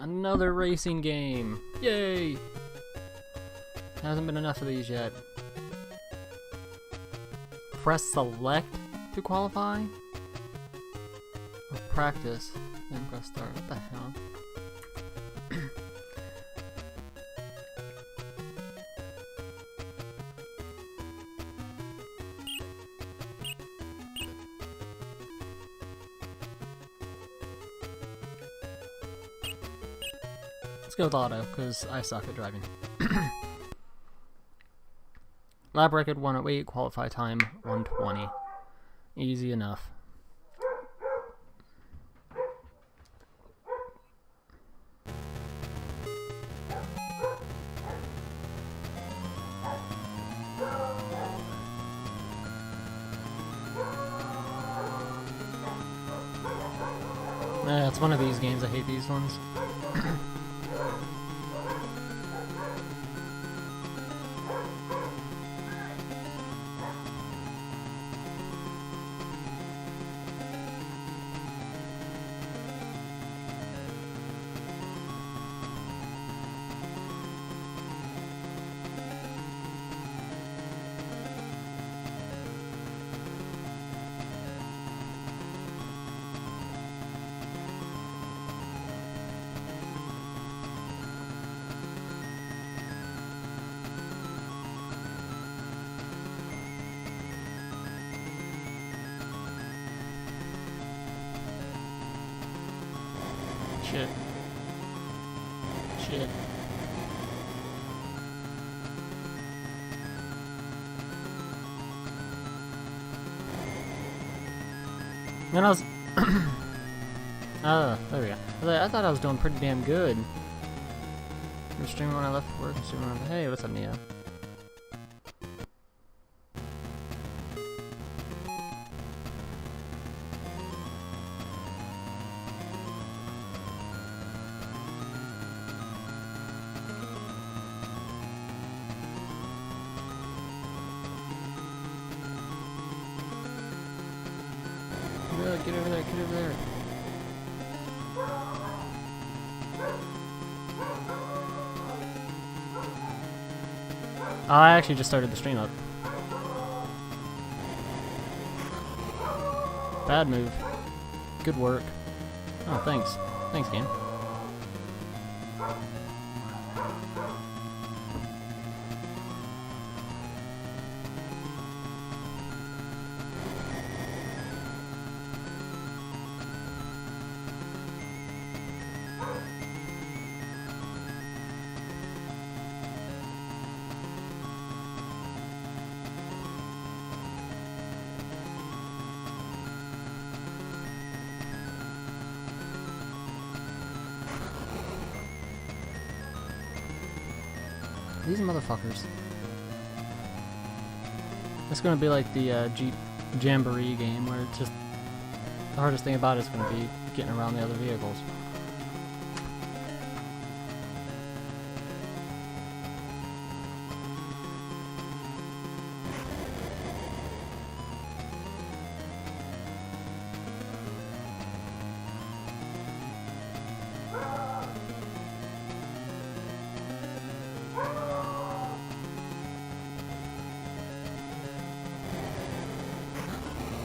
Another racing game. Yay! Hasn't been enough of these yet. Press select to qualify? Or practice, then press start. What the hell? Let's go with auto, because I suck at driving. Lap record 108, qualify time 120. Easy enough. It's one of these games, I hate these ones. Shit. Shit. Then I was... oh, there we go. I thought I was doing pretty damn good. I was streaming when I left work, streaming when I... Hey, what's up, Neo? Get over there, get over there. I actually just started the stream up. Bad move. Good work. Oh, thanks. Thanks, game. These motherfuckers. It's gonna be like the Jeep Jamboree game, where it's just the hardest thing about it is gonna be getting around the other vehicles.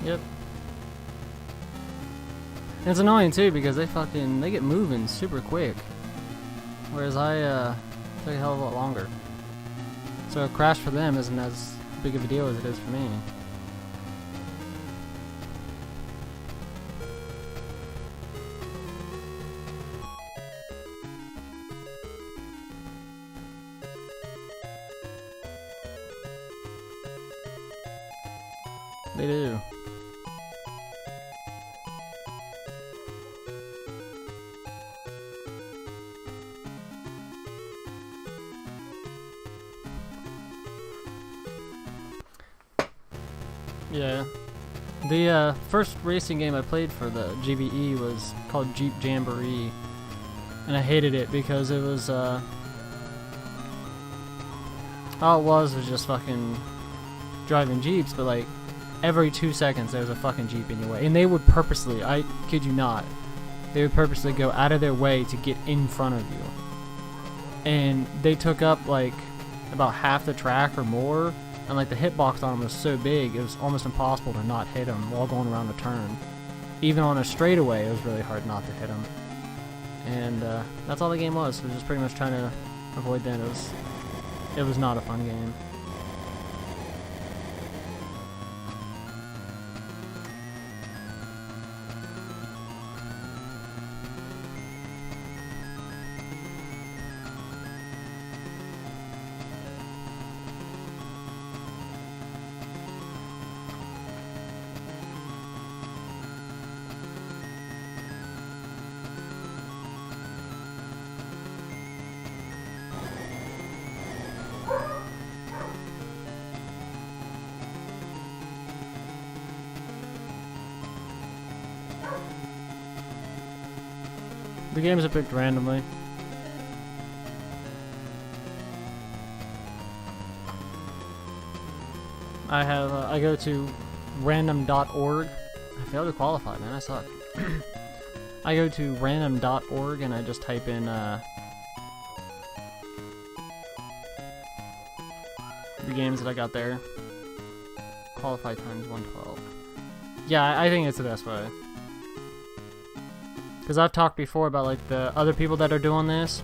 Yep. And it's annoying too because they get moving super quick. Whereas I take a hell of a lot longer. So a crash for them isn't as big of a deal as it is for me. They do. Yeah. The first racing game I played for the GBE was called Jeep Jamboree, and I hated it because it was all it was just fucking driving Jeeps, but like every 2 seconds there was a fucking Jeep in your way, and they would purposely, I kid you not, they would purposely go out of their way to get in front of you. And they took up like about half the track or more, and like the hitbox on them was so big, it was almost impossible to not hit them while going around a turn. Even on a straightaway, it was really hard not to hit them. And that's all the game was. It was just pretty much trying to avoid that. It was not a fun game. The games are picked randomly. I go to random.org. I failed to qualify, man, I suck. I go to random.org and I just type in the games that I got there. Qualify times 112. Yeah, I think it's the best way. Because I've talked before about like the other people that are doing this.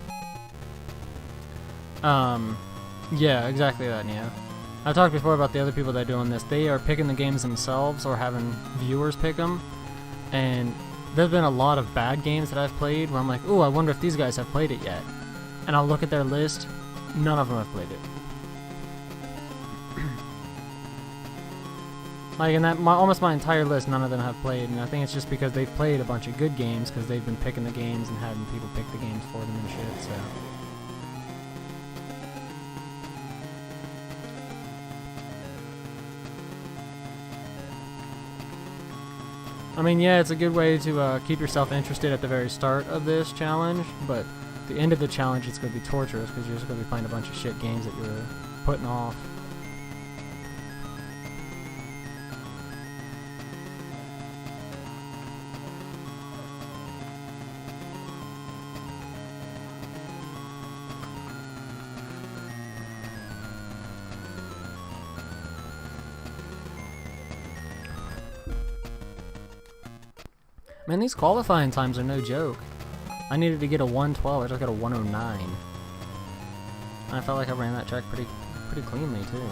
Yeah, exactly that, yeah. I've talked before about the other people that are doing this. They are picking the games themselves or having viewers pick them. And there's been a lot of bad games that I've played where I'm like, ooh, I wonder if these guys have played it yet. And I'll look at their list, none of them have played it. Like in that, almost my entire list, none of them have played, and I think it's just because they've played a bunch of good games, because they've been picking the games and having people pick the games for them and shit, so. I mean, yeah, it's a good way to keep yourself interested at the very start of this challenge, but at the end of the challenge, it's going to be torturous, because you're just going to be playing a bunch of shit games that you're putting off. Man, these qualifying times are no joke. I needed to get a 112, I just got a 109. And I felt like I ran that track pretty cleanly too.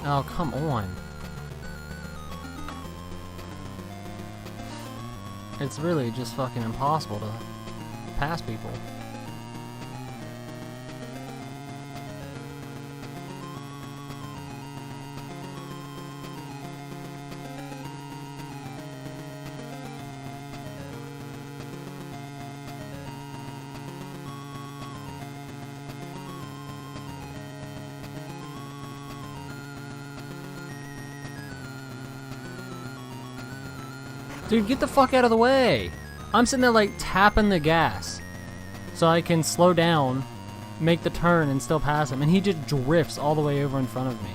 Oh, come on. It's really just fucking impossible to pass people. Dude, get the fuck out of the way! I'm sitting there like tapping the gas so I can slow down, make the turn, and still pass him, and he just drifts all the way over in front of me.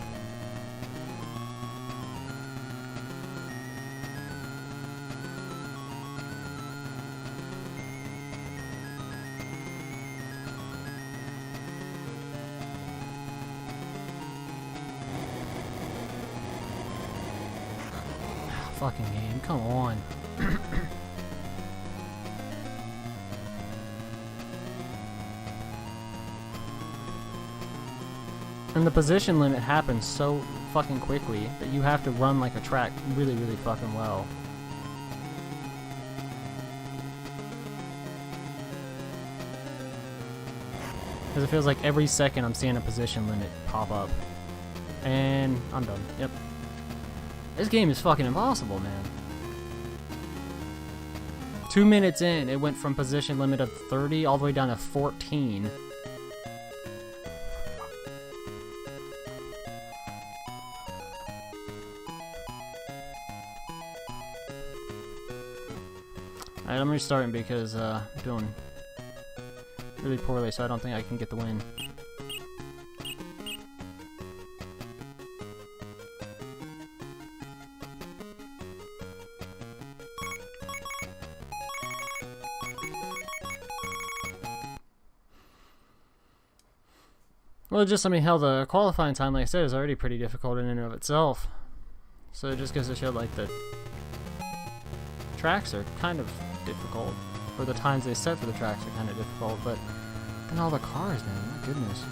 Fucking game, come on. And the position limit happens so fucking quickly that you have to run like a track really, really fucking well. Because it feels like every second I'm seeing a position limit pop up. And I'm done. Yep. This game is fucking impossible, man. 2 minutes in, it went from position limit of 30 all the way down to 14. Alright, I'm restarting because I'm doing really poorly, so I don't think I can get the win. Well, just, I mean, hell, the qualifying time, like I said, is already pretty difficult in and of itself. So it just goes to show, like, the tracks are kind of difficult. Or the times they set for the tracks are kind of difficult, but then all the cars, man, my goodness.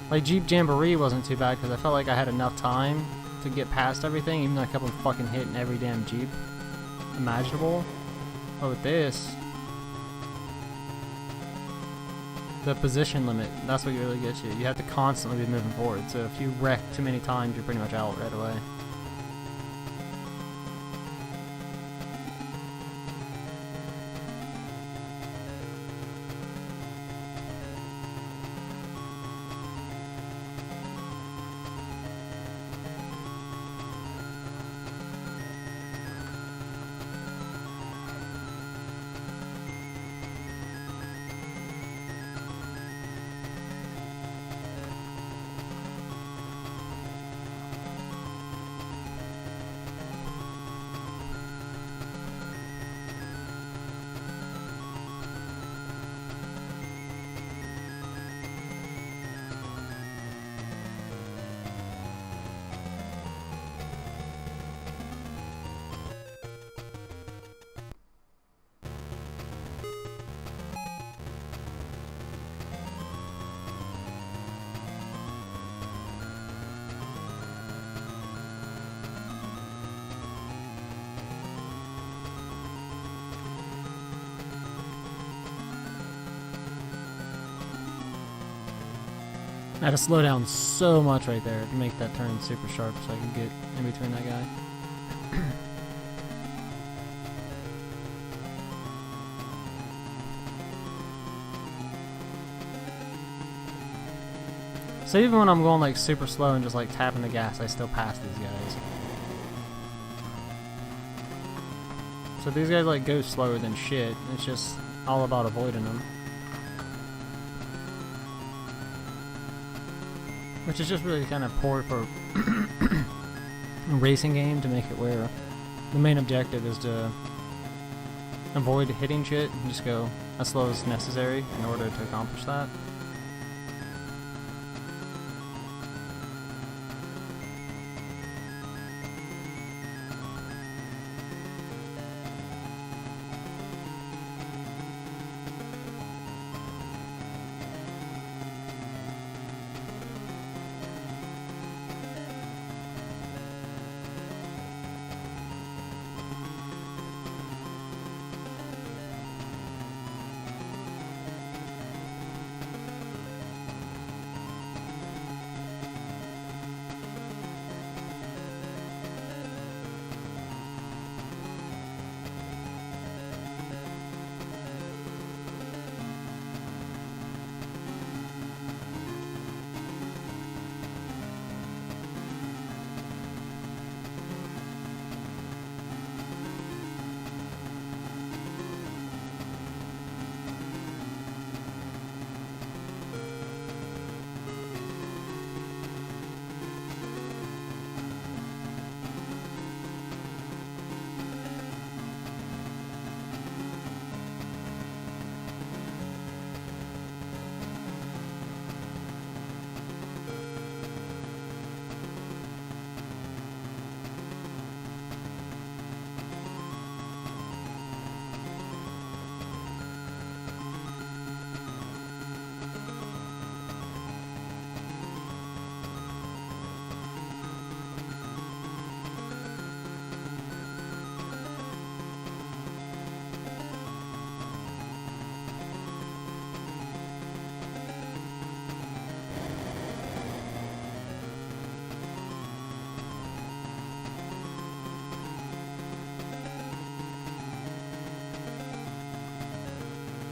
Like, Jeep Jamboree wasn't too bad, because I felt like I had enough time to get past everything, even though I kept on fucking hitting every damn Jeep imaginable. But with this, the position limit, that's what really gets you. You have to constantly be moving forward, so if you wreck too many times, you're pretty much out right away. I had to slow down so much right there to make that turn super sharp so I could get in between that guy. So even when I'm going like super slow and just like tapping the gas, I still pass these guys. So these guys like go slower than shit. It's just all about avoiding them. Which is just really kind of poor for a racing game, to make it where the main objective is to avoid hitting shit and just go as slow as necessary in order to accomplish that.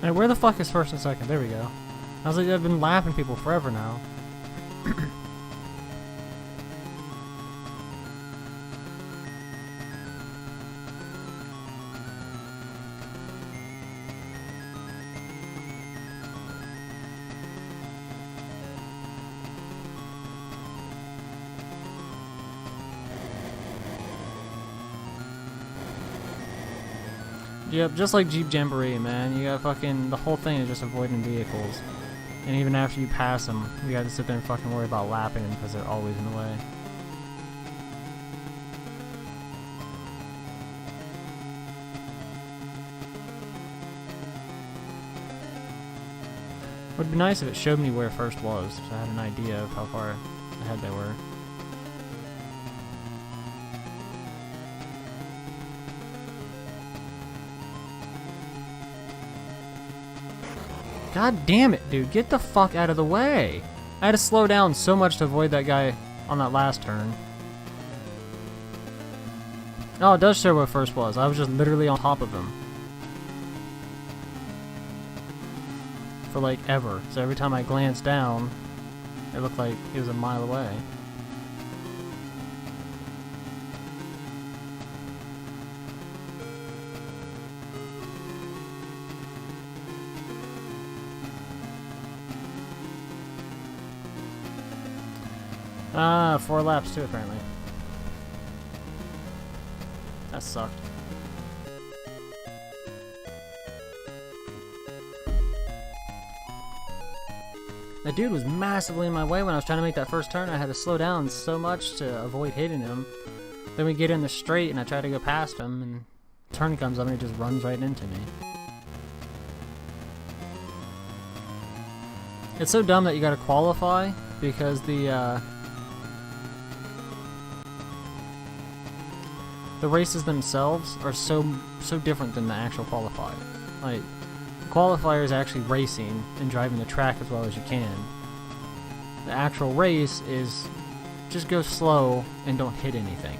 Hey, where the fuck is first and second? There we go. I was like, I've been lapping people forever now. Yep, just like Jeep Jamboree, man. You got fucking, the whole thing is just avoiding vehicles. And even after you pass them, you gotta sit there and fucking worry about lapping them because they're always in the way. Would be nice if it showed me where first was, so I had an idea of how far ahead they were. God damn it, dude. Get the fuck out of the way. I had to slow down so much to avoid that guy on that last turn. Oh, it does show where first was. I was just literally on top of him. For like ever. So every time I glanced down, it looked like he was a mile away. Ah, 4 laps too, apparently. That sucked. That dude was massively in my way when I was trying to make that first turn. I had to slow down so much to avoid hitting him. Then we get in the straight and I try to go past him and turn comes up and he just runs right into me. It's so dumb that you gotta qualify because the races themselves are so different than the actual qualifier. Like, the qualifier is actually racing and driving the track as well as you can. The actual race is just go slow and don't hit anything.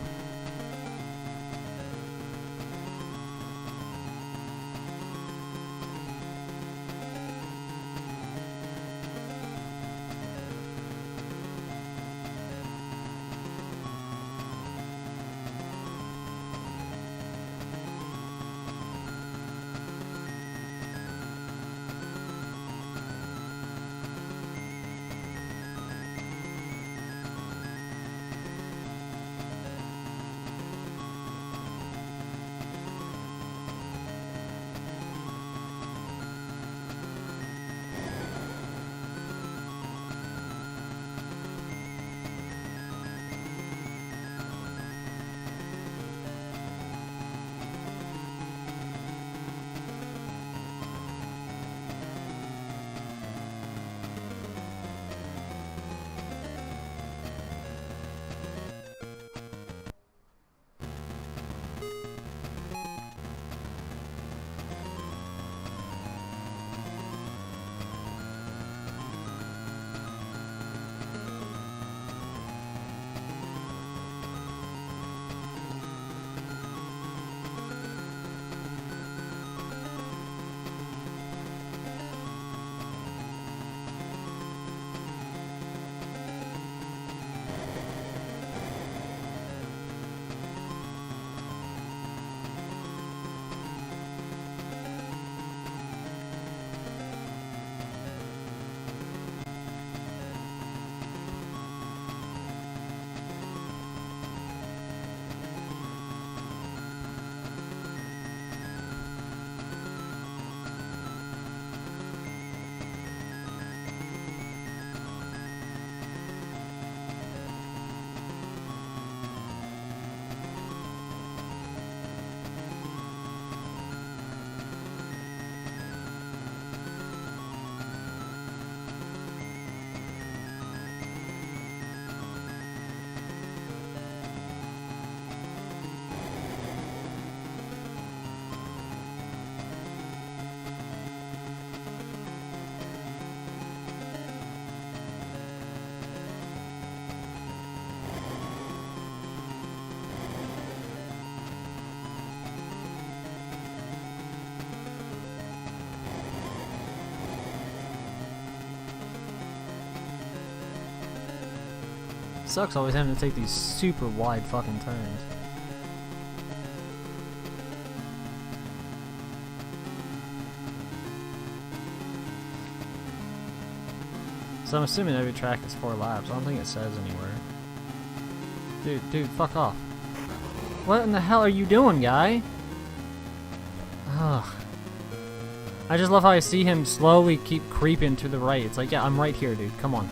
Sucks always having to take these super wide fucking turns. So I'm assuming every track is 4 laps. I don't think it says anywhere. Dude, fuck off. What in the hell are you doing, guy? Ugh. I just love how I see him slowly keep creeping to the right. It's like, yeah, I'm right here, dude. Come on.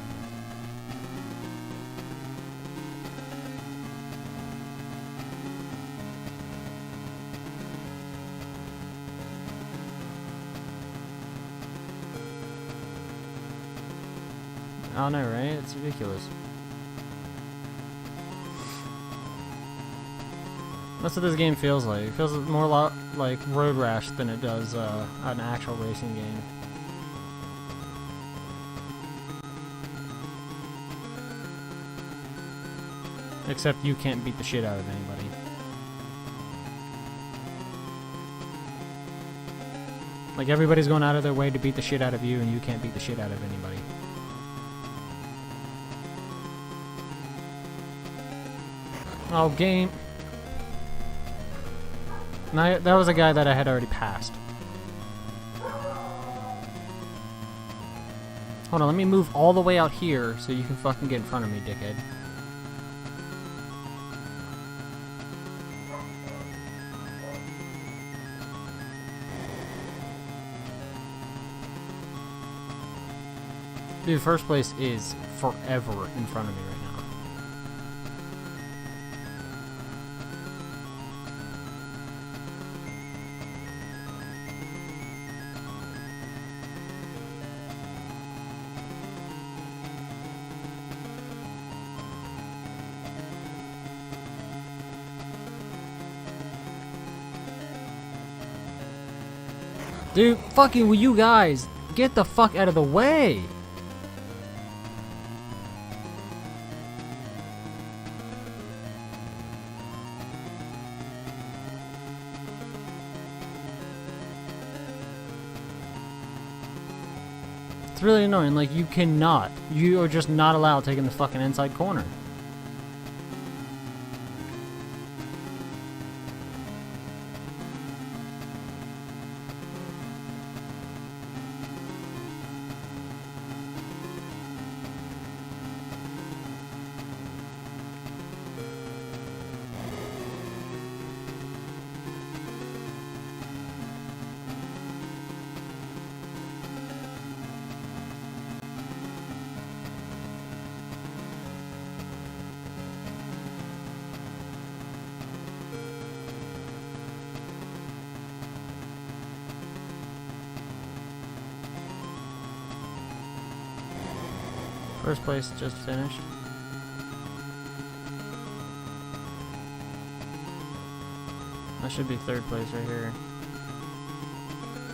I don't know, right? It's ridiculous. That's what this game feels like. It feels more like Road Rash than it does an actual racing game. Except you can't beat the shit out of anybody. Like, everybody's going out of their way to beat the shit out of you, and you can't beat the shit out of anybody. Oh, game. No, that was a guy that I had already passed. Hold on, let me move all the way out here so you can fucking get in front of me, dickhead. Dude, first place is forever in front of me right now. Dude, fucking will you guys get the fuck out of the way? It's really annoying. Like, you cannot. You are just not allowed taking the fucking inside corner. First place just finished. That should be third place right here.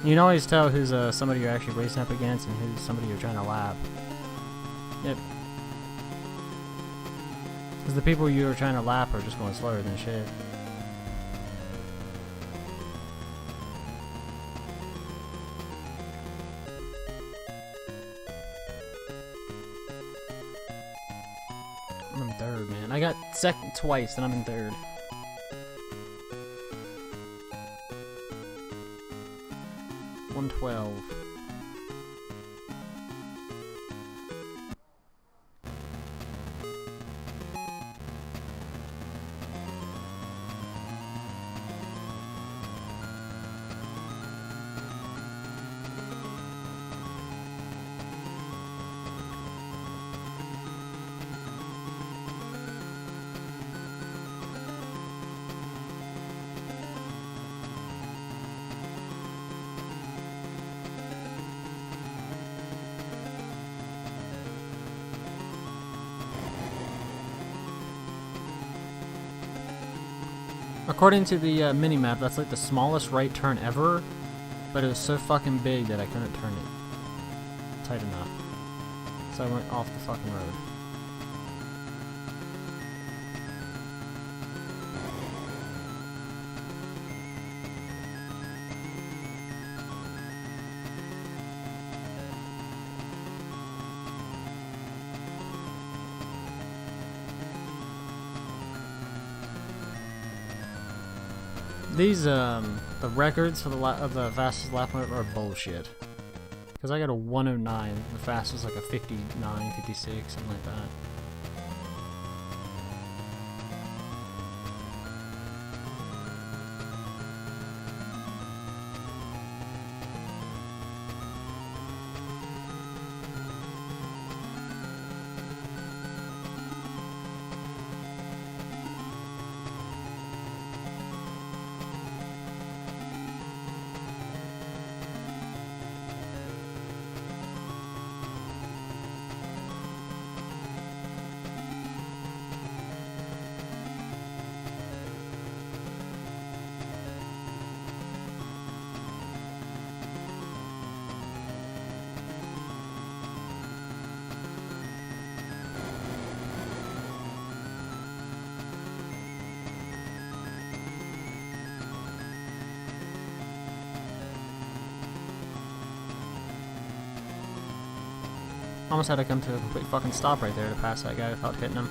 You can always tell who's somebody you're actually racing up against and who's somebody you're trying to lap. Yep. Because the people you're trying to lap are just going slower than shit. I'm in third, man. I got second twice, and I'm in third. $112. According to the mini-map, that's like the smallest right turn ever, but it was so fucking big that I couldn't turn it tight enough. So I went off the fucking road. These, the records for the fastest lap are bullshit. Because I got a 109, the fastest like a 59, 56, something like that. Almost had to come to a complete fucking stop right there to pass that guy without hitting him.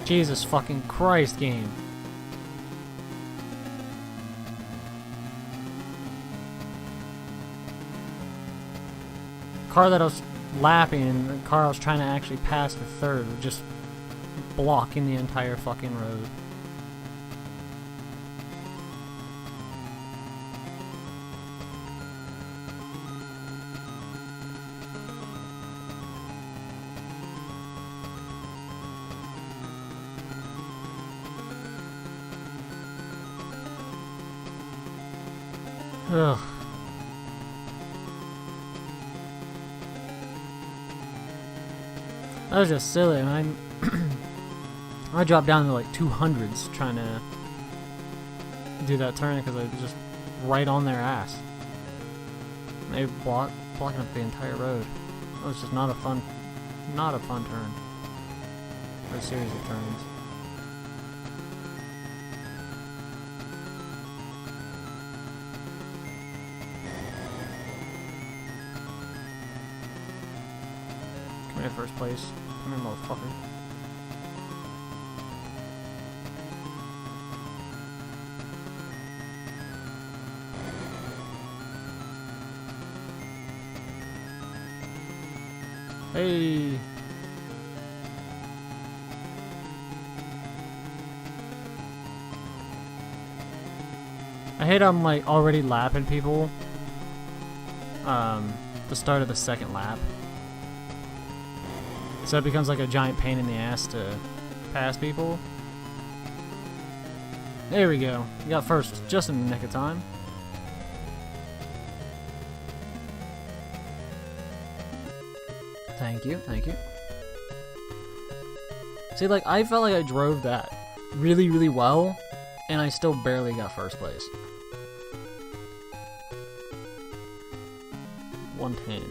Jesus fucking Christ, game. Car that I was lapping and the car I was trying to actually pass for third was just blocking the entire fucking road. Ugh. That was just silly. I dropped down to like 200s trying to do that turn because I was just right on their ass. They blocking up the entire road. It was just not a fun turn. Or a series of turns. Come here, first place. Come here, motherfucker. Hey! I hate I'm like already lapping people. The start of the second lap. So it becomes like a giant pain in the ass to pass people. There we go. We got first just in the nick of time. Thank you, thank you. See, like, I felt like I drove that really, really well, and I still barely got first place. 110.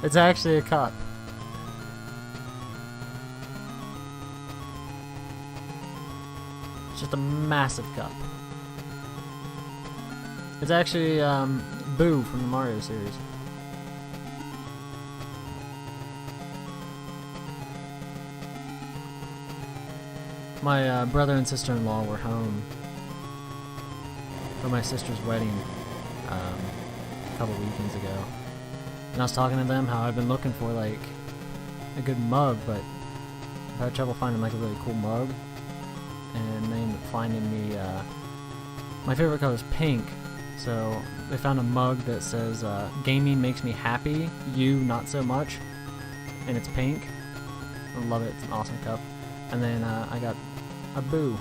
It's actually a cup. It's just a massive cup. It's actually Boo from the Mario series. My brother and sister-in-law were home for my sister's wedding a couple weekends ago. And I was talking to them how I've been looking for like a good mug, but I've had trouble finding like a really cool mug. And they ended up finding me, my favorite color is pink, so they found a mug that says, gaming makes me happy, you not so much, and it's pink. I love it, it's an awesome cup. And then I got a Boo.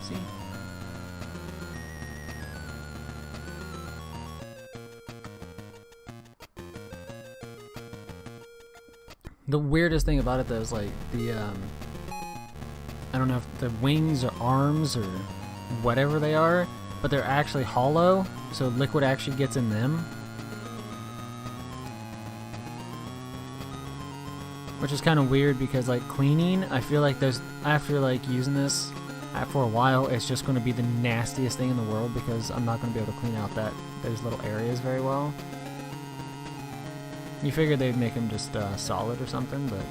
See? The weirdest thing about it though is like the I don't know if the wings or arms or whatever they are, but they're actually hollow, so liquid actually gets in them. Which is kind of weird because like cleaning, I feel like after like using this For a while, it's just going to be the nastiest thing in the world because I'm not going to be able to clean out those little areas very well. You figured they'd make them just solid or something, but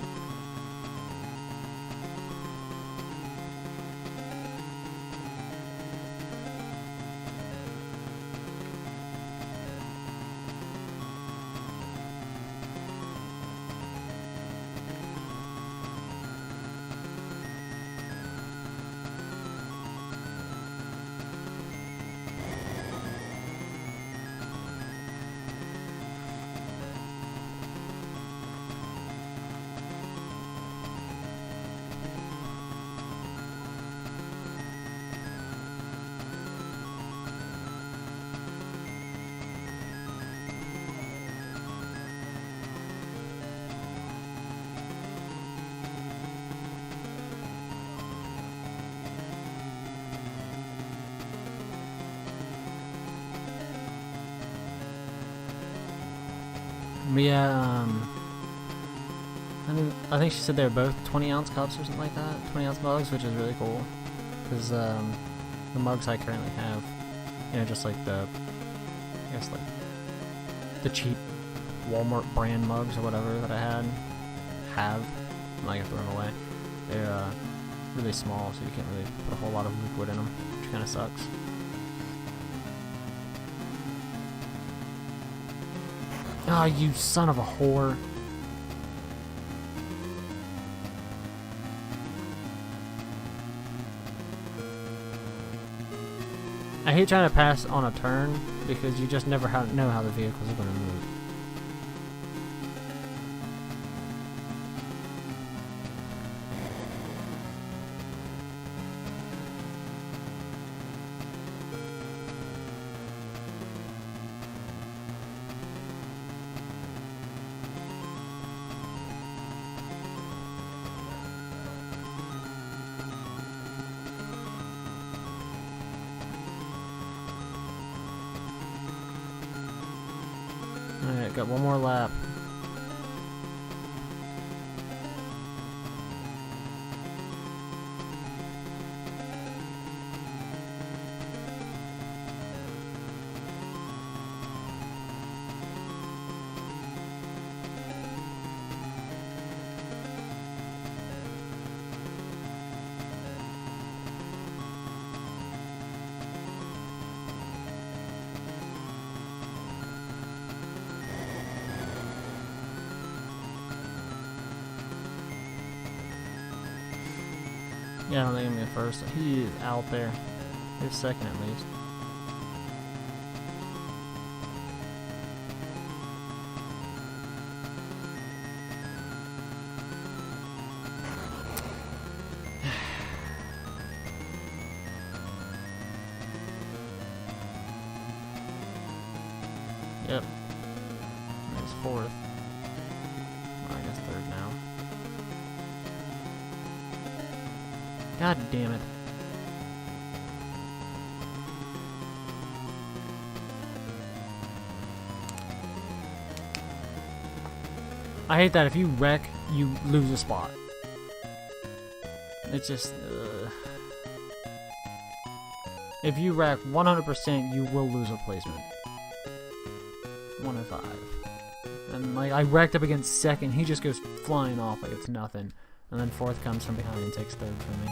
yeah, I think she said they were both 20-ounce cups or something like that, 20-ounce mugs, which is really cool, because the mugs I currently have, you know, just like the, I guess like the cheap Walmart brand mugs or whatever that I have, I'm not gonna throw them away. They're really small, so you can't really put a whole lot of liquid in them, which kind of sucks. Oh, you son of a whore. I hate trying to pass on a turn because you just never know how the vehicles are going to move. Alright, got one more lap. Yeah, I don't think I'm gonna first. He is out there. He's second at least. Yep. He's fourth. Well, I guess third now. God damn it. I hate that if you wreck, you lose a spot. It's just... If you wreck 100%, you will lose a placement. 1 in 5. And like, I wrecked up against second, he just goes flying off like it's nothing. And then fourth comes from behind and takes third from me.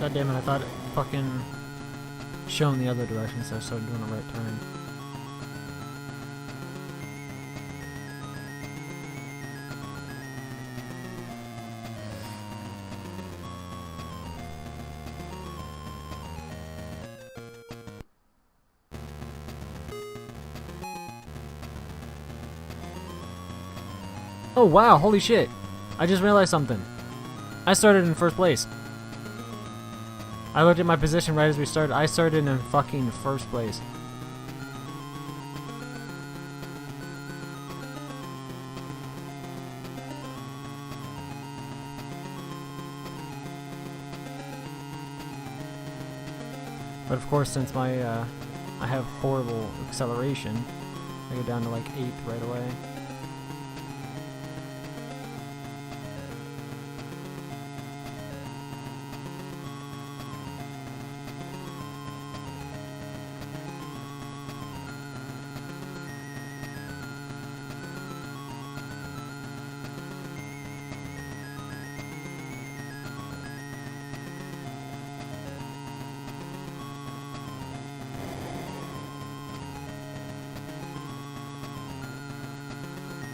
God damn it, I thought it fucking showing the other direction, so I started doing a right turn. Oh wow, holy shit. I just realized something. I started in first place. I looked at my position right as we started. I started in fucking first place. But of course, since my I have horrible acceleration, I go down to like 8th right away.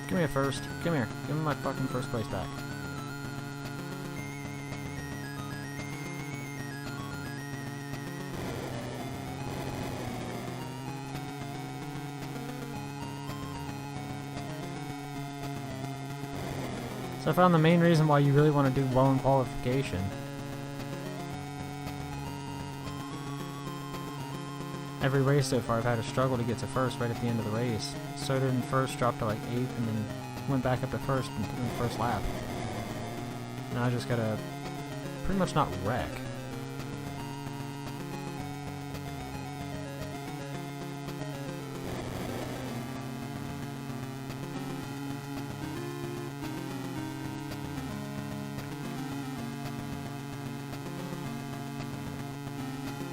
Give me a first. Come here. Give me my fucking first place back. So I found the main reason why you really want to do well in qualification. Every race so far I've had a struggle to get to first right at the end of the race. Started in first, dropped to like 8th, and then went back up to first in the first lap. Now I just gotta pretty much not wreck.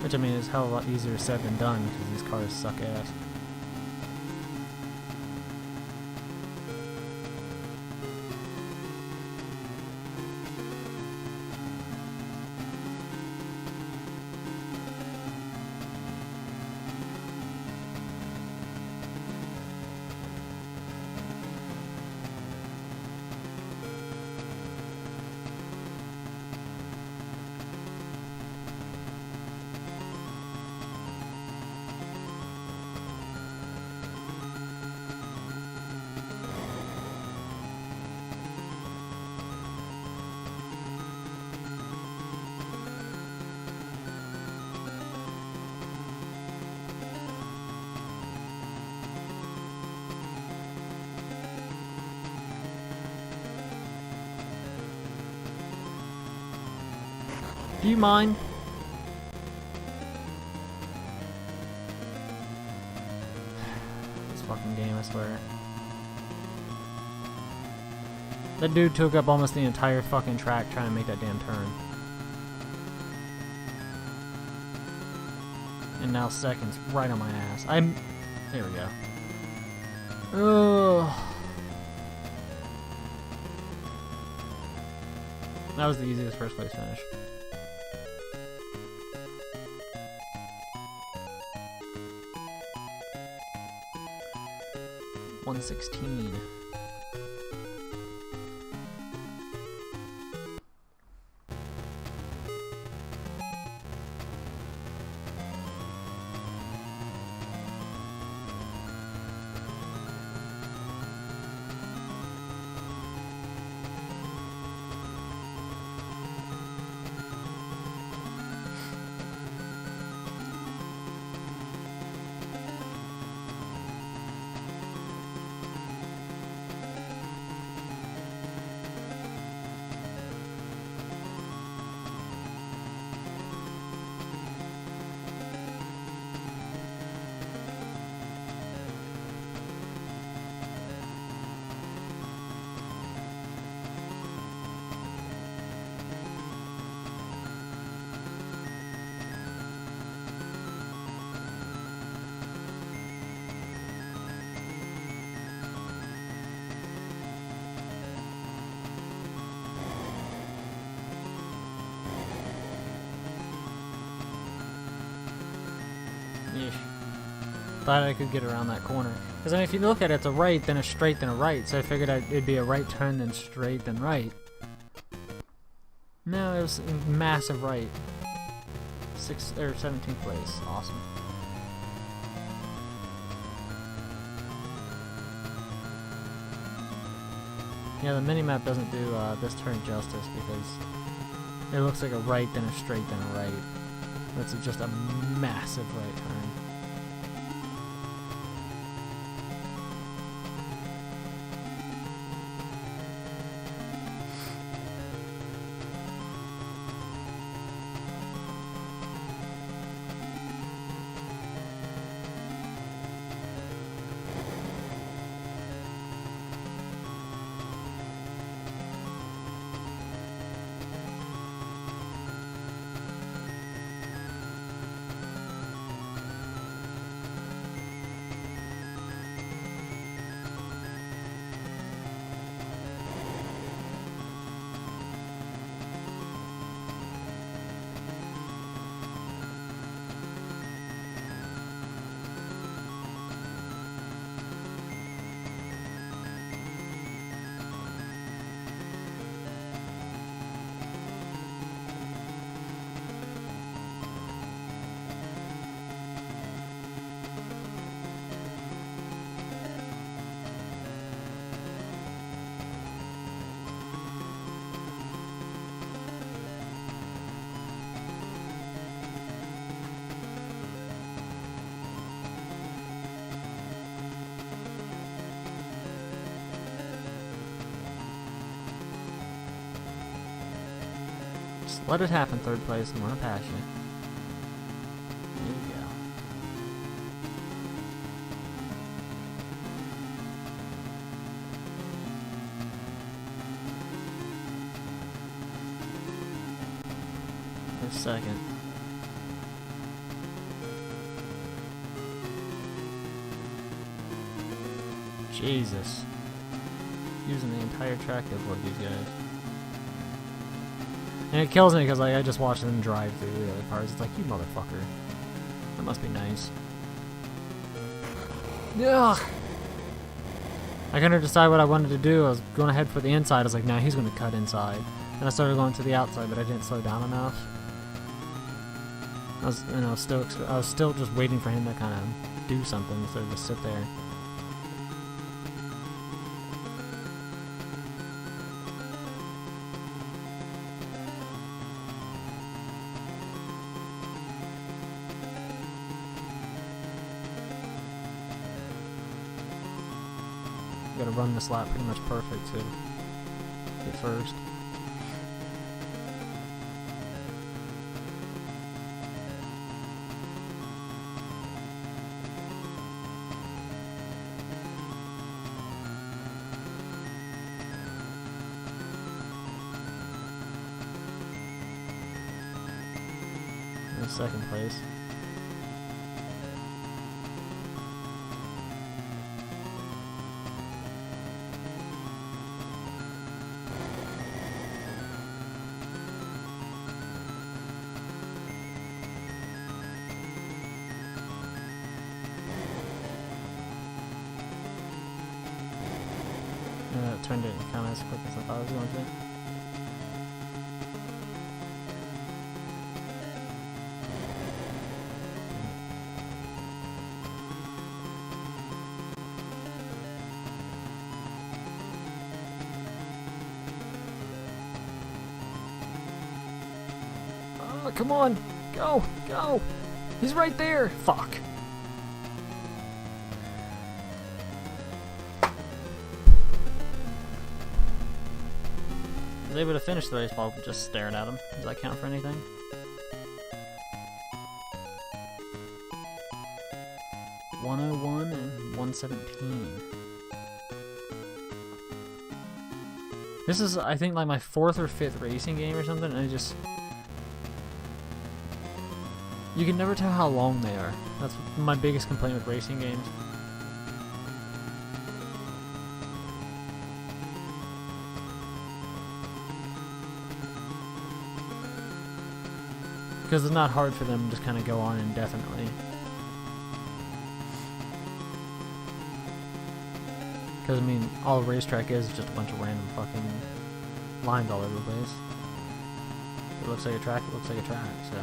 Which, I mean, is a hell of a lot easier said than done, because these cars suck ass. Do you mind? This fucking game, I swear. That dude took up almost the entire fucking track trying to make that damn turn. And now second's right on my ass. There we go. Ugh. That was the easiest first place finish. $116. Thought I could get around that corner. Because I mean, if you look at it, it's a right, then a straight, then a right. So I figured it'd be a right turn, then straight, then right. No, it was a massive right. 17th place. Awesome. Yeah, the mini-map doesn't do this turn justice because it looks like a right, then a straight, then a right. That's just a massive right turn. Just let it happen, third place. I'm gonna pass you. There you go. There's second. Jesus. Using the entire track to avoid these guys. And it kills me because like, I just watch them drive through the other cars. It's like, you motherfucker. That must be nice. Ugh. I couldn't decide what I wanted to do. I was going to head for the inside. I was like, nah, he's going to cut inside. And I started going to the outside, but I didn't slow down enough. I was, I was still just waiting for him to kind of do something instead of just sit there. Gotta run this lap pretty much perfect to get first. In second place. Turned it kind of as quick as I thought I was going to. Oh, come on! Go! Go! He's right there! Fuck! I was able to finish the race while just staring at him. Does that count for anything? .101 and 117. This is, I think, like my 4th or 5th racing game or something, and I just... You can never tell how long they are. That's my biggest complaint with racing games. Because it's not hard for them to just kind of go on indefinitely. Because, I mean, all a racetrack is just a bunch of random fucking lines all over the place. If it looks like a track, it looks like a track, so...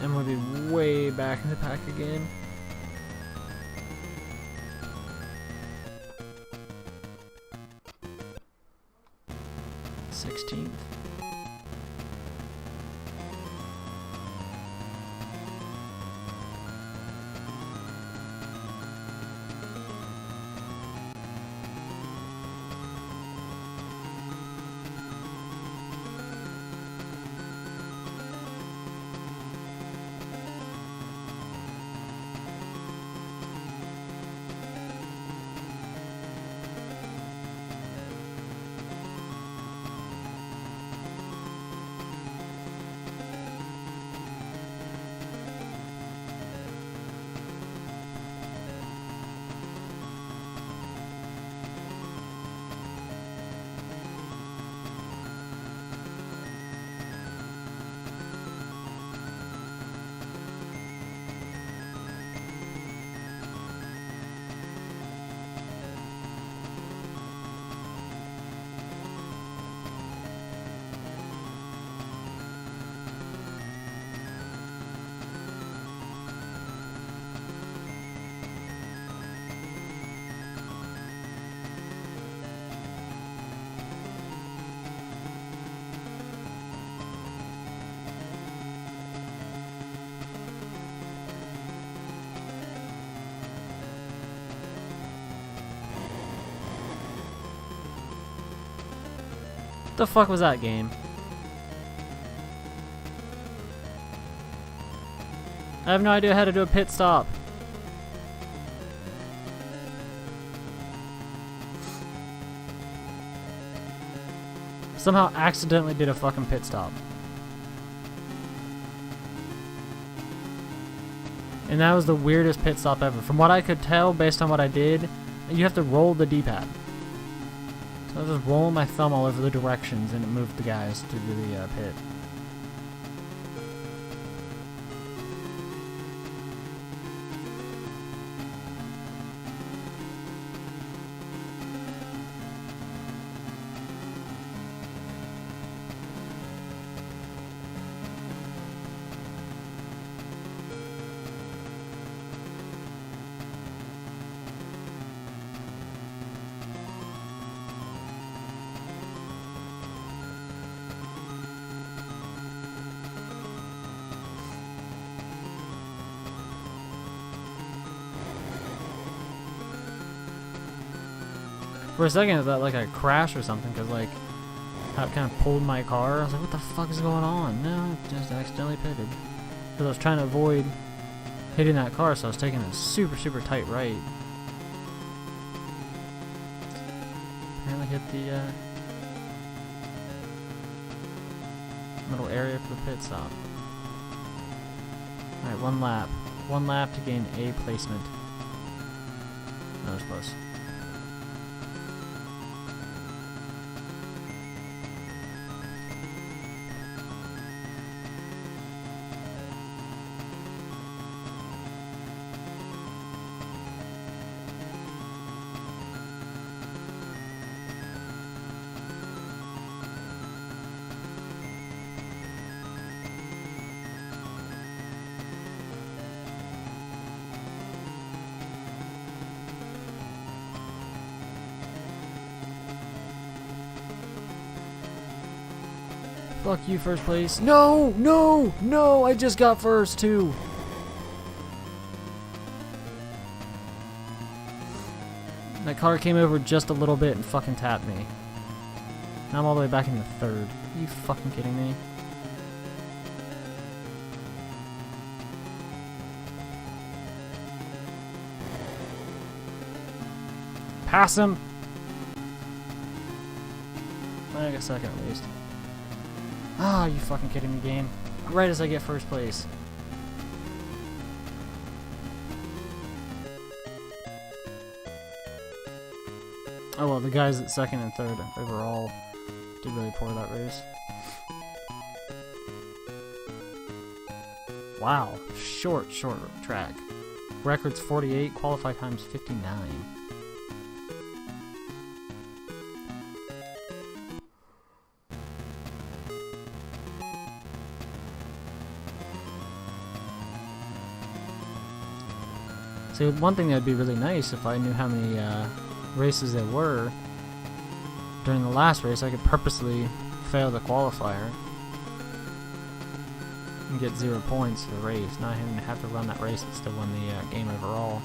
I'm gonna be way back in the pack again. Sixteenth. What the fuck was that game? I have no idea how to do a pit stop. Somehow accidentally did a fucking pit stop. And that was the weirdest pit stop ever. From what I could tell based on what I did, you have to roll the D-pad. So I was just rolling my thumb all over the directions and it moved the guys to the pit. For a second, I thought like I crashed or something, because like how it kind of pulled my car. I was like, what the fuck is going on? No, it just accidentally pitted. Because I was trying to avoid hitting that car, so I was taking a super, super tight right. Apparently hit the middle area for the pit stop. Alright, one lap. One lap to gain A placement. That was close. Fuck you, first place. No, no, no, I just got first too. That car came over just a little bit and fucking tapped me. Now I'm all the way back in the third. Are you fucking kidding me? Pass him! I got second at least. Ah, oh, you fucking kidding me, game? Right as I get first place. Oh well, the guys at second and third overall did really poor that race. Wow, short track. Records 48, qualified times 59. So one thing that would be really nice if I knew how many races there were during the last race, I could purposely fail the qualifier and get 0 points for the race, not having to have to run that race and still win the game overall.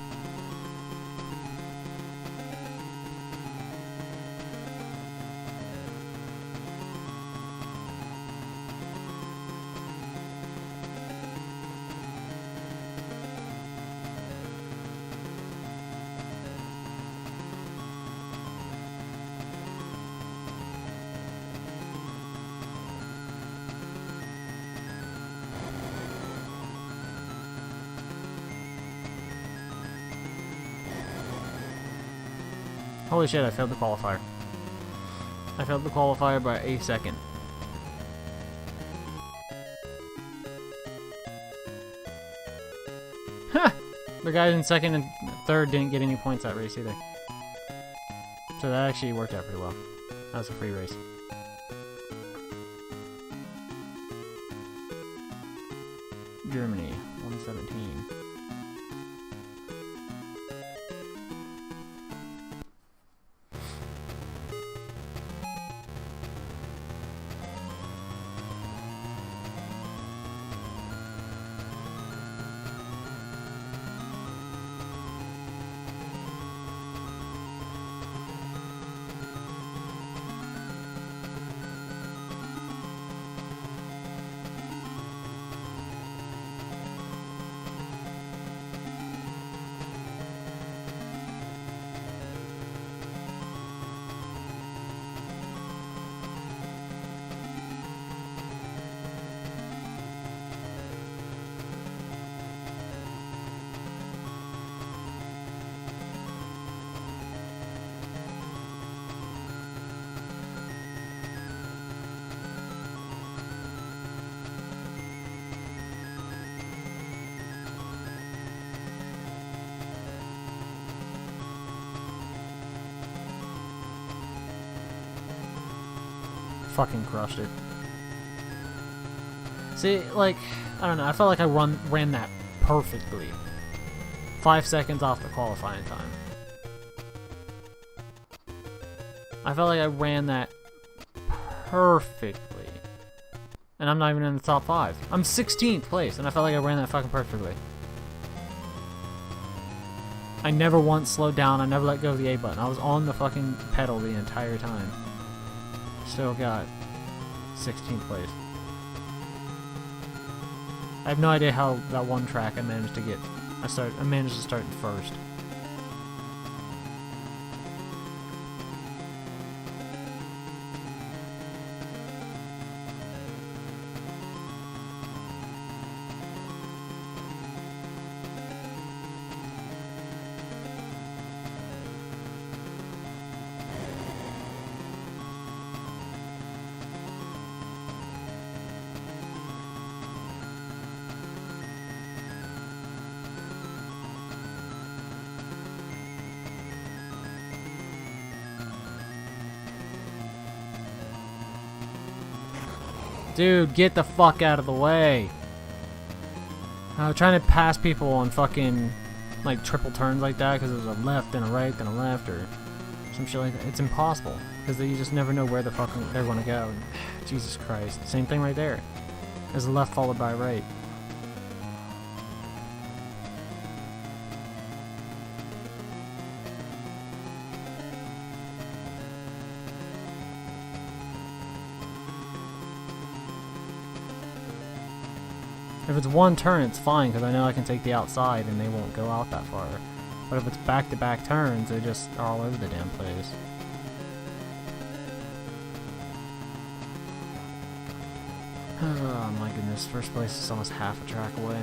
Holy shit, I failed the qualifier. I failed the qualifier by a second. Ha! The guys in second and third didn't get any points that race either. So that actually worked out pretty well. That was a free race. Germany, 117. Fucking crushed it. See, like, I don't know, I felt like I ran that perfectly. 5 seconds off the qualifying time. I felt like I ran that perfectly. And I'm not even in the top 5. I'm 16th place, and I felt like I ran that fucking perfectly. I never once slowed down, I never let go of the A button. I was on the fucking pedal the entire time. Still got 16th place. I have no idea how that one track I managed to get. I managed to start in first. Dude, get the fuck out of the way. I'm trying to pass people on fucking, like, triple turns like that because there's a left and a right and a left or some shit like that. It's impossible because you just never know where the fuck they're going to go. Jesus Christ. Same thing right there. There's a left followed by a right. If it's one turn, it's fine, because I know I can take the outside and they won't go out that far. But if it's back-to-back turns, they just are all over the damn place. Oh my goodness, first place is almost half a track away.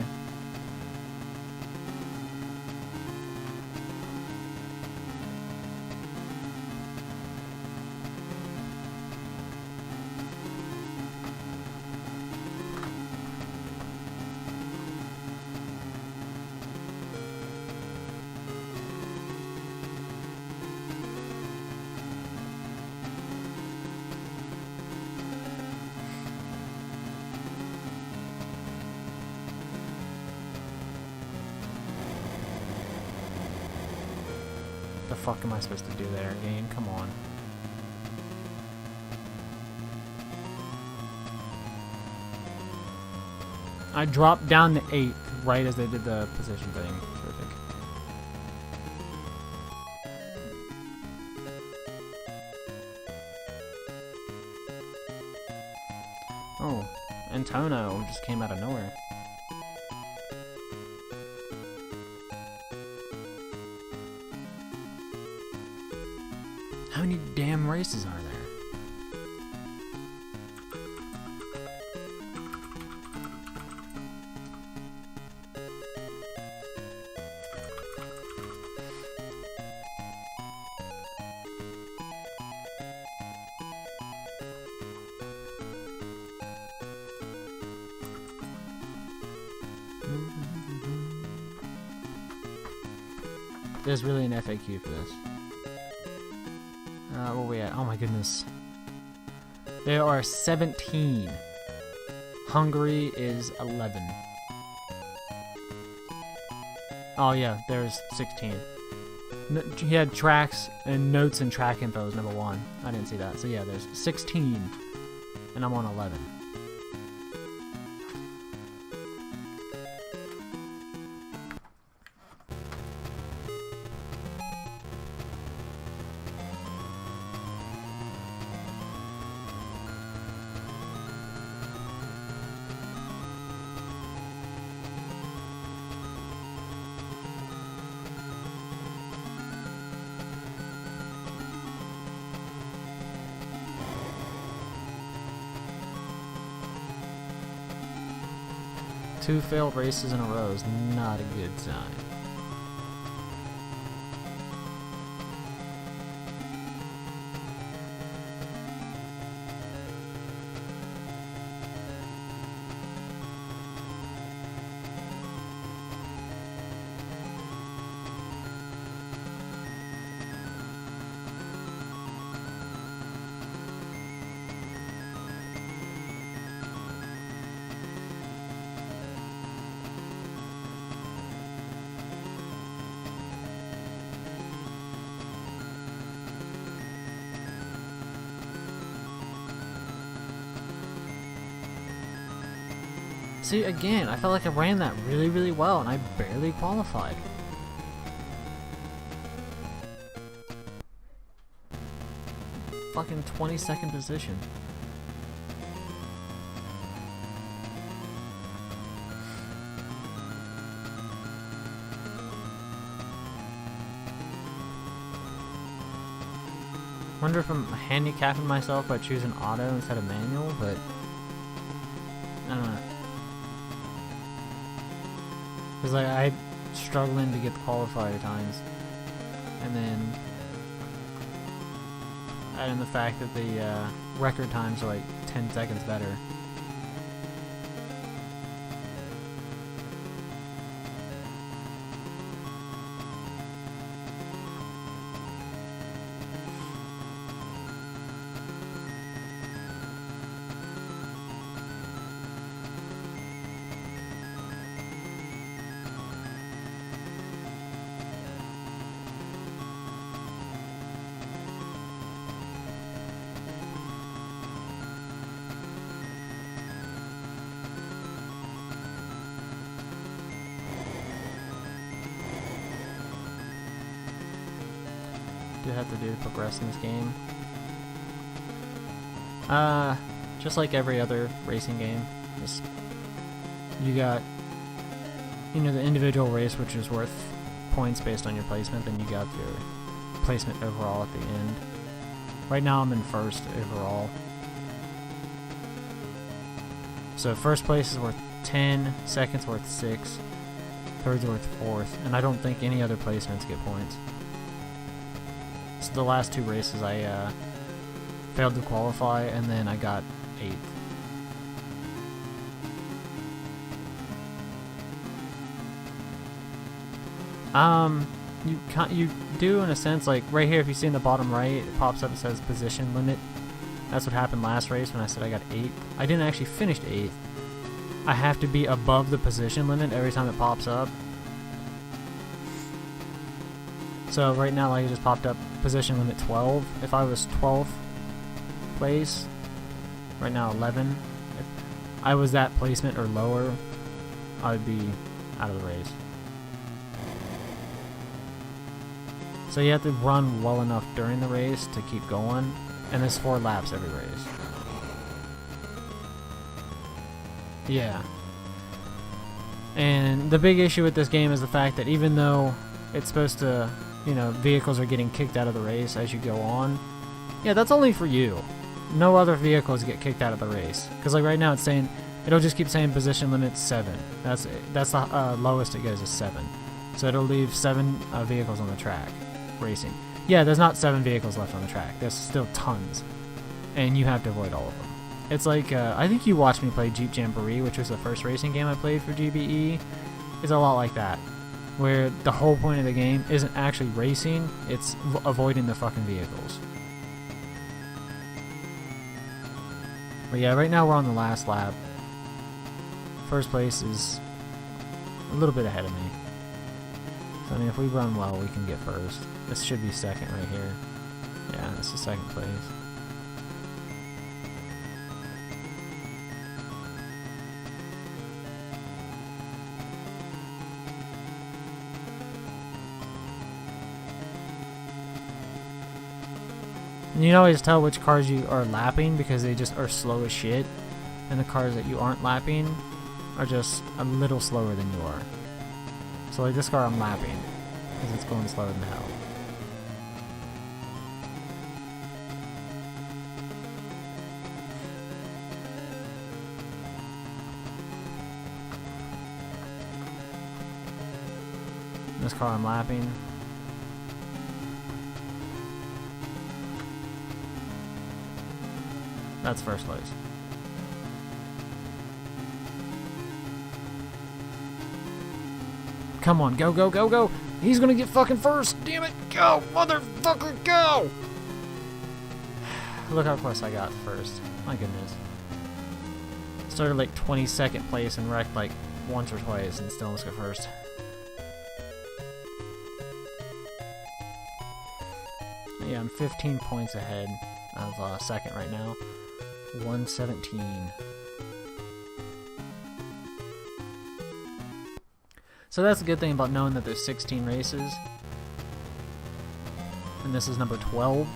fuck am I supposed to do there, game? Come on. I dropped down to 8th right as they did the position thing. Terrific. Oh, Antonio just came out of nowhere. How many damn races are there? There's really an FAQ for this. Where are we at? Oh my goodness. There are 17. Hungary is 11. Oh yeah, there's 16. He had tracks and notes and track info is number 1. I didn't see that. So yeah, there's 16. And I'm on 11. Two failed races in a row is not a good sign. See, again, I felt like I ran that really, really well, and I barely qualified. Fucking 22nd position. Wonder if I'm handicapping myself by choosing auto instead of manual, but I don't know. Because like, I'm struggling to get the qualifier times, and then add in the fact that the record times are like 10 seconds better. Have to do to progress in this game. Just like every other racing game, you got, you know, the individual race, which is worth points based on your placement, then you got your placement overall at the end. Right now I'm in first overall. So first place is worth 10, second's worth 6, third's worth 4th, and I don't think any other placements get points. So the last two races I failed to qualify, and then I got 8th. You do in a sense, like right here, if you see in the bottom right, it pops up and says position limit. That's what happened last race when I said I got 8th. I didn't actually finish 8th. I have to be above the position limit every time it pops up. So right now, like, it just popped up position limit 12. If I was 12th place, right now 11. If I was that placement or lower, I would be out of the race. So you have to run well enough during the race to keep going, and there's 4 laps every race. Yeah. And the big issue with this game is the fact that even though it's supposed to, you know, vehicles are getting kicked out of the race as you go on, yeah, that's only for you. No other vehicles get kicked out of the race. Because like right now it's saying, it'll just keep saying position limit 7. That's the lowest it goes is 7. So it'll leave 7 vehicles on the track racing. Yeah, there's not 7 vehicles left on the track. There's still tons. And you have to avoid all of them. It's like, I think you watched me play Jeep Jamboree, which was the first racing game I played for GBE. It's a lot like that, where the whole point of the game isn't actually racing, it's avoiding the fucking vehicles. But yeah, right now we're on the last lap. First place is a little bit ahead of me. So I mean, if we run well, we can get first. This should be second right here. Yeah, this is second place. And you can always tell which cars you are lapping because they just are slow as shit. And the cars that you aren't lapping are just a little slower than you are. So like this car I'm lapping because it's going slower than hell. This car I'm lapping. That's first place. Come on, go, go, go, go! He's gonna get fucking first! Damn it! Go, motherfucker, go! Look how close I got first. My goodness. Started like 22nd place and wrecked like once or twice and still almost got first. Yeah, I'm 15 points ahead of second right now. 117. So that's a good thing about knowing that there's 16 races. And this is number 12.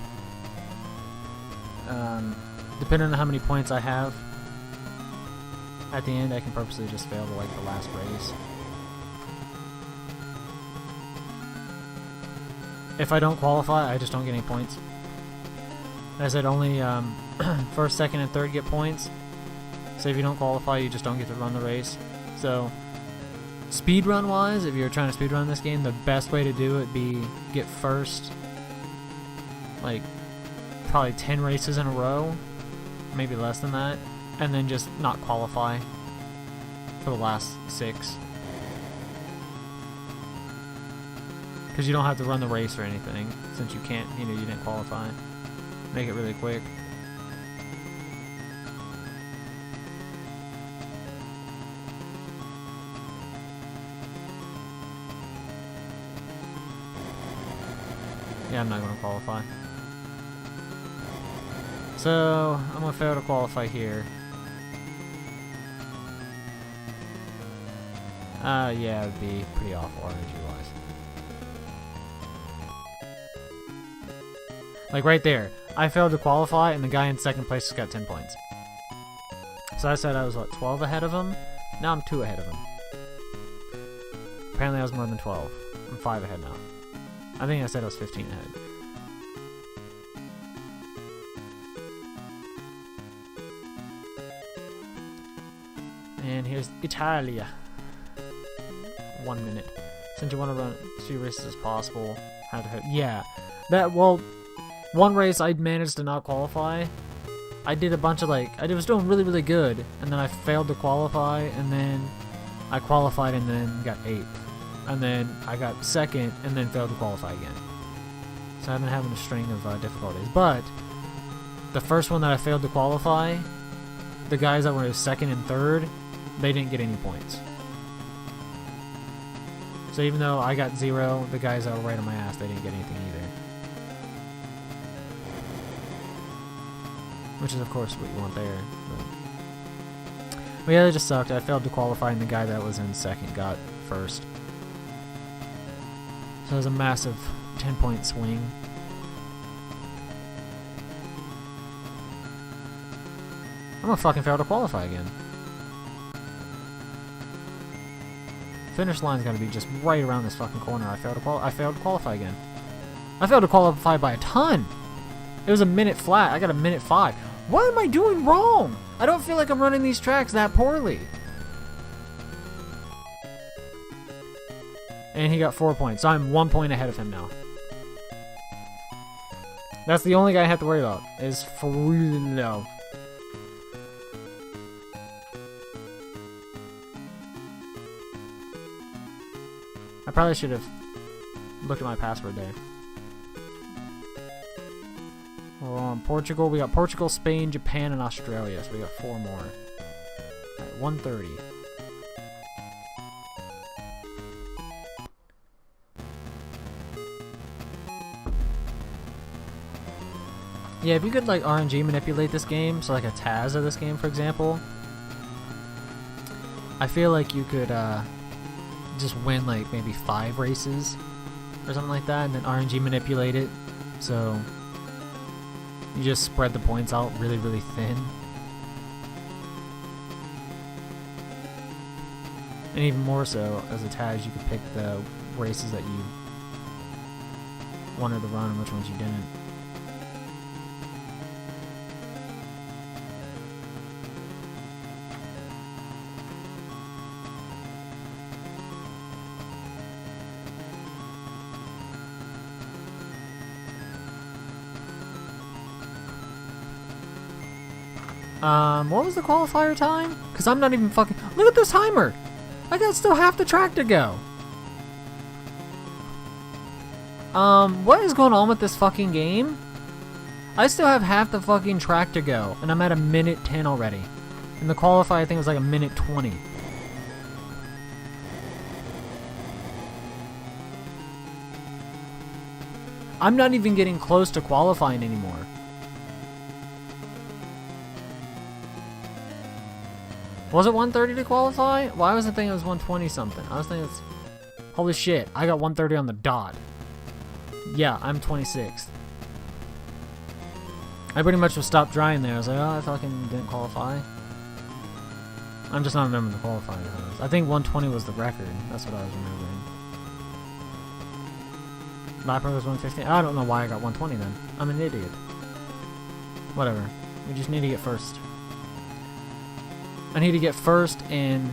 Depending on how many points I have, at the end I can purposely just fail to like the last race. If I don't qualify, I just don't get any points. As I said, only first, second, and third get points. So if you don't qualify, you just don't get to run the race. So speedrun wise, if you're trying to speedrun this game, the best way to do it would be get first, like probably 10 races in a row, maybe less than that, and then just not qualify for the last 6. Because you don't have to run the race or anything, since you can't, you know, you didn't qualify. Make it really quick. Yeah, I'm not going to qualify. So, I'm going to fail to qualify here. Yeah, it would be pretty awful RNG-wise. Like right there, I failed to qualify and the guy in second place has got 10 points. So I said I was, what, 12 ahead of him? Now I'm 2 ahead of him. Apparently I was more than 12. I'm 5 ahead now. I think I said I was 15 ahead. And here's Italia. 1 minute. Since you want to run as few races as possible, how to hit. Yeah. That, well, one race I managed to not qualify. I did a bunch of like, I was doing really, really good, and then I failed to qualify, and then I qualified and then got 8th. And then I got 2nd, and then failed to qualify again. So I've been having a string of difficulties. But the first one that I failed to qualify, the guys that were 2nd and 3rd, they didn't get any points. So even though I got 0, the guys that were right on my ass, they didn't get anything either. Which is, of course, what you want there. But yeah, it just sucked. I failed to qualify, and the guy that was in second got first. So it was a massive 10-point swing. I'm gonna fucking fail to qualify again. Finish line's gonna be just right around this fucking corner. I failed to qualify again. I failed to qualify by a ton. It was a minute flat. I got a minute 5. What am I doing wrong? I don't feel like I'm running these tracks that poorly. And he got 4 points, so I'm 1 point ahead of him now. That's the only guy I have to worry about, is Ferrari. I probably should have looked at my password there. Portugal, we got Portugal, Spain, Japan, and Australia, so we got 4 more. Alright, 130. Yeah, if you could like RNG manipulate this game, so like a Taz of this game, for example, I feel like you could just win like maybe 5 races or something like that, and then RNG manipulate it, so you just spread the points out really, really thin. And even more so, as a Taz, you could pick the races that you wanted to run and which ones you didn't. What was the qualifier time? Because I'm not even fucking... Look at this timer! I got still half the track to go. What is going on with this fucking game? I still have half the fucking track to go, and I'm at a minute 10 already. And the qualifier, I think, was like a minute 20. I'm not even getting close to qualifying anymore. Was it 130 to qualify? Why was I thinking it was 120 something? I was thinking it's... Holy shit, I got 130 on the dot. Yeah, I'm 26th. I pretty much was stopped drying there. I was like, oh, I fucking didn't qualify. I'm just not remembering the qualifying times. I think 120 was the record. That's what I was remembering. Lap record was 115. I don't know why I got 120 then. I'm an idiot. Whatever. We just need to get first. I need to get first in,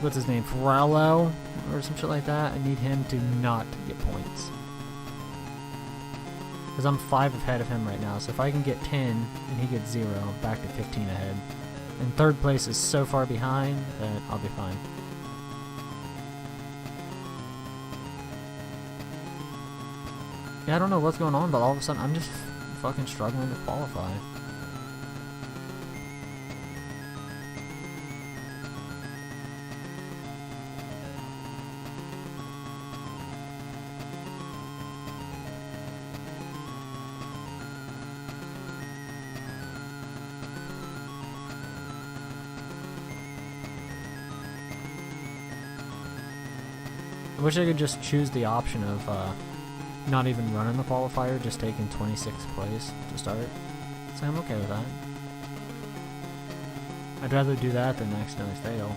what's his name, Ferrari or some shit like that. I need him to not get points. Because I'm 5 ahead of him right now, so if I can get 10 and he gets 0, I'm back to 15 ahead. And third place is so far behind that I'll be fine. Yeah, I don't know what's going on, but all of a sudden I'm just fucking struggling to qualify. I wish I could just choose the option of not even running the qualifier, just taking 26th place to start. So I'm okay with that. I'd rather do that than accidentally fail.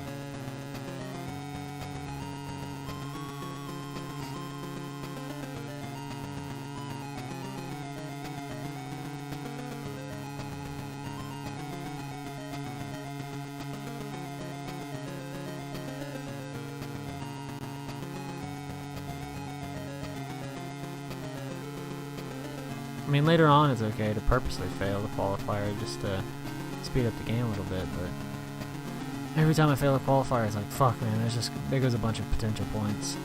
I mean, later on it's okay to purposely fail the qualifier just to speed up the game a little bit, but every time I fail a qualifier, it's like, fuck, man, there goes a bunch of potential points.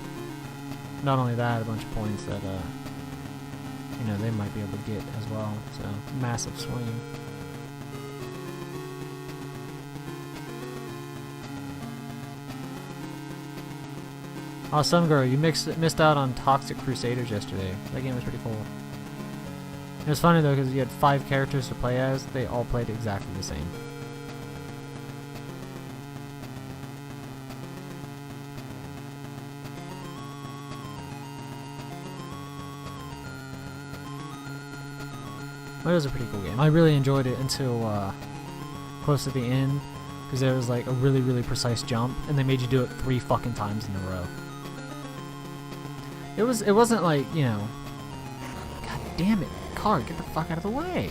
Not only that, a bunch of points that, you know, they might be able to get as well, so massive swing. Oh, Sungirl, you missed out on Toxic Crusaders yesterday. That game was pretty cool. It was funny though because you had 5 characters to play as. They all played exactly the same. But it was a pretty cool game. I really enjoyed it until close to the end because there was like a really, really precise jump and they made you do it 3 fucking times in a row. It wasn't like, you know, god damn it, car, get the fuck out of the way.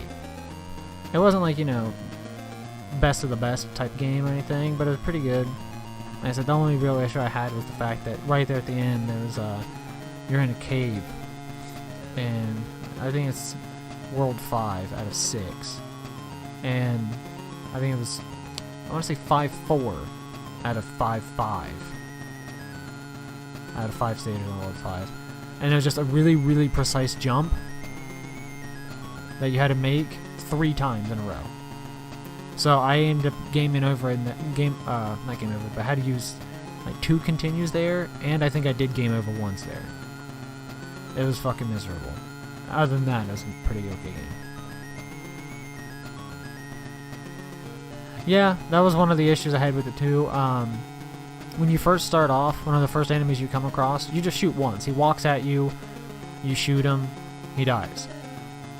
It wasn't like, you know, best of the best type game or anything, but it was pretty good. Like I said, the only real issue I had was the fact that right there at the end there was you're in a cave, and I think it's World 5 out of 6, and I think it was, I want to say 5-4 out of 5-5 out of 5 stages in World 5, and it was just a really, really precise jump that you had to make 3 times in a row. So I ended up gaming over in that game, not game over, but I had to use like 2 continues there, and I think I did game over once there. It was fucking miserable. Other than that, it was a pretty okay game. Yeah, that was one of the issues I had with it too. When you first start off, one of the first enemies you come across, you just shoot once. He walks at you, you shoot him, he dies.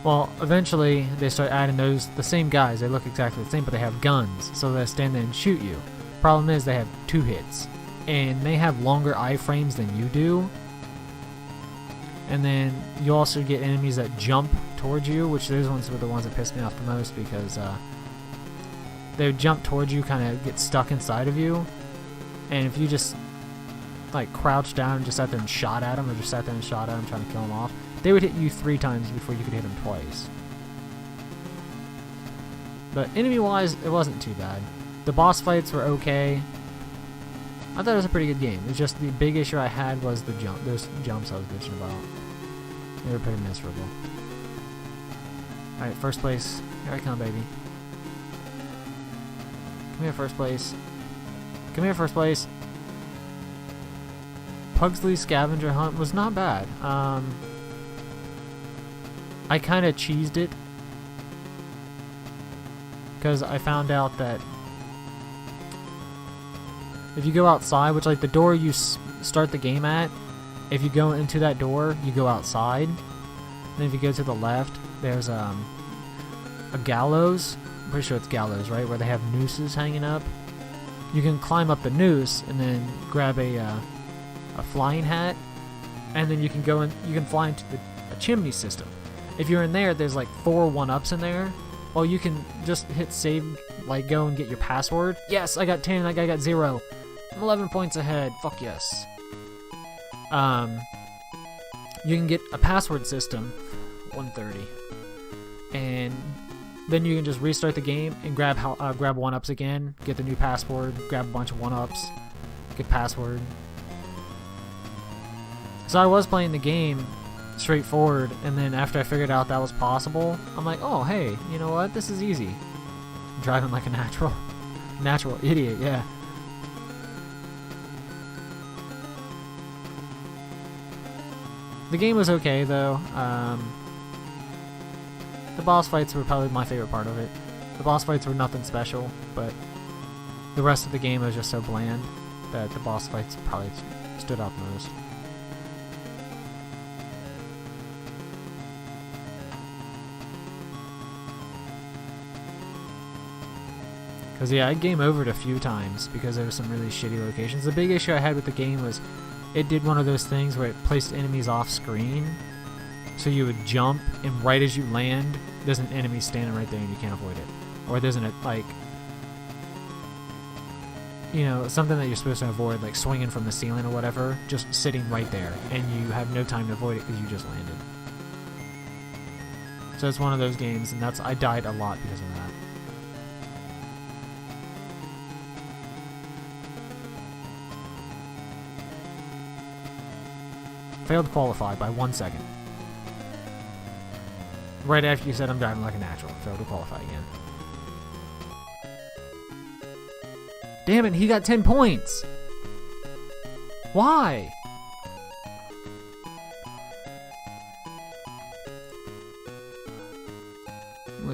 Well, eventually they start adding the same guys. They look exactly the same, but they have guns, so they stand there and shoot you. Problem is they have 2 hits, and they have longer iframes than you do. And then you also get enemies that jump towards you, which those ones were the ones that pissed me off the most because they would jump towards you, kind of get stuck inside of you. And if you just like crouched down and just sat there and shot at them, or just sat there and shot at them trying to kill them off, they would hit you 3 times before you could hit them twice. But enemy-wise, it wasn't too bad. The boss fights were okay. I thought it was a pretty good game. It's just the big issue I had was the those jumps I was bitching about. They were pretty miserable. Alright, first place. Here I come, baby. Come here, first place. Come here, first place. Pugsley's scavenger hunt was not bad. I kind of cheesed it because I found out that if you go outside, which like the door you start the game at, if you go into that door, you go outside. Then if you go to the left, there's a gallows. I'm pretty sure it's gallows, right? Where they have nooses hanging up. You can climb up the noose and then grab a flying hat, and then you can go in. You can fly into a chimney system. If you're in there, there's like 4 1-ups in there. Well, you can just hit save, like go and get your password. Yes, I got 10. That guy got 0. I'm 11 points ahead. Fuck yes. You can get a password system, 130, and then you can just restart the game and grab 1-ups again. Get the new password. Grab a bunch of 1-ups. Get password. So I was playing the game straightforward, and then after I figured out that was possible, I'm like, oh hey, you know what? This is easy. I'm driving like a natural idiot, yeah. The game was okay though. The boss fights were probably my favorite part of it. The boss fights were nothing special, but the rest of the game was just so bland that the boss fights probably stood out the most. Because yeah, I game overed a few times because there were some really shitty locations. The big issue I had with the game was it did one of those things where it placed enemies off screen. So you would jump, and right as you land, there's an enemy standing right there and you can't avoid it. Or there's like, you know, something that you're supposed to avoid, like swinging from the ceiling or whatever, just sitting right there, and you have no time to avoid it because you just landed. So it's one of those games, and I died a lot because of that. Failed to qualify by 1 second. Right after you said I'm driving like a natural. Failed to qualify again. Damn it, he got 10 points! Why?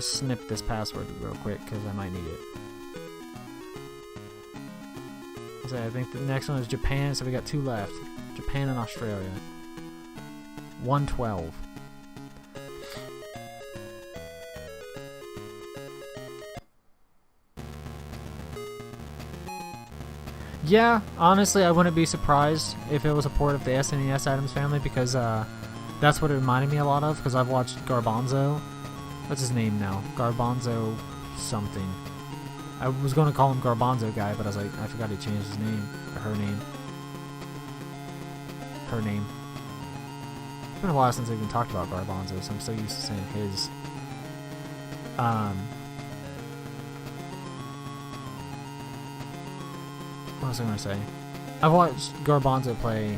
snip this password real quick because I might need it. So I think the next one is Japan, so we got 2 left. Japan and Australia. 112. Yeah, honestly, I wouldn't be surprised if it was a port of the SNES Addams Family because that's what it reminded me a lot of. Because I've watched Garbanzo. What's his name now? Garbanzo something. I was going to call him Garbanzo Guy, but I was like, I forgot he changed his name or her name. Her name. It's been a while since I even talked about Garbanzo, so I'm so used to saying his. What was I going to say? I've watched Garbanzo play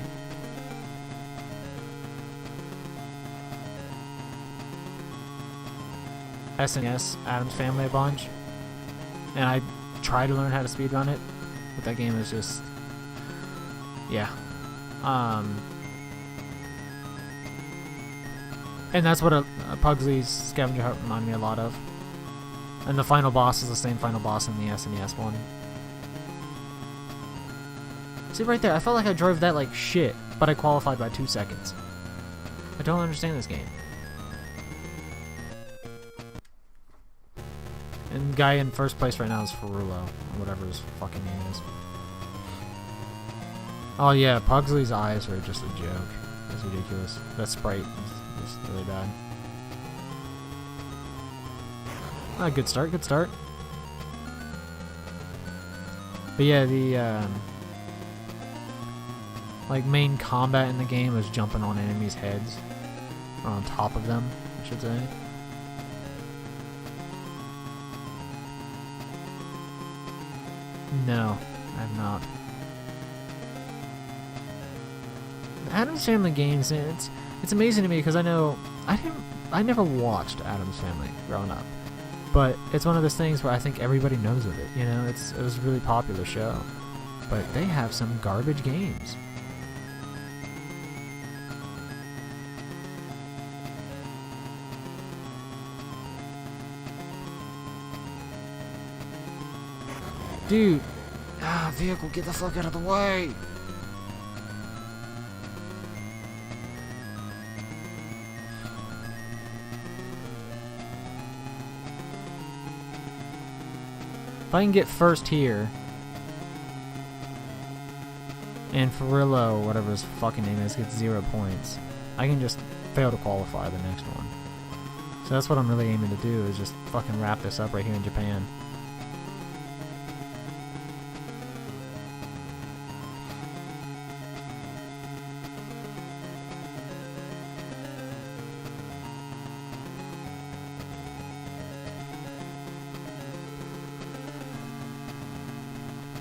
SNES Addams Family a bunch, and I tried to learn how to speedrun it, but that game is just, yeah. And that's what a Pugsley's Scavenger Hunt reminded me a lot of. And the final boss is the same final boss in the SNES one. See right there, I felt like I drove that like shit, but I qualified by 2 seconds. I don't understand this game. And the guy in first place right now is Ferrari, or whatever his fucking name is. Oh yeah, Pugsley's eyes are just a joke. It's ridiculous. That sprite is really bad. Ah, good start, good start. But yeah, the like main combat in the game is jumping on enemies' heads, or on top of them, I should say. No, I have not. The Addams Family games, it's amazing to me because I never watched Addams Family growing up, but it's one of those things where I think everybody knows of it. You know, it was a really popular show, but they have some garbage games. Dude, vehicle, get the fuck out of the way! If I can get first here, and Ferrillo, whatever his fucking name is, gets 0 points, I can just fail to qualify the next one. So that's what I'm really aiming to do, is just fucking wrap this up right here in Japan.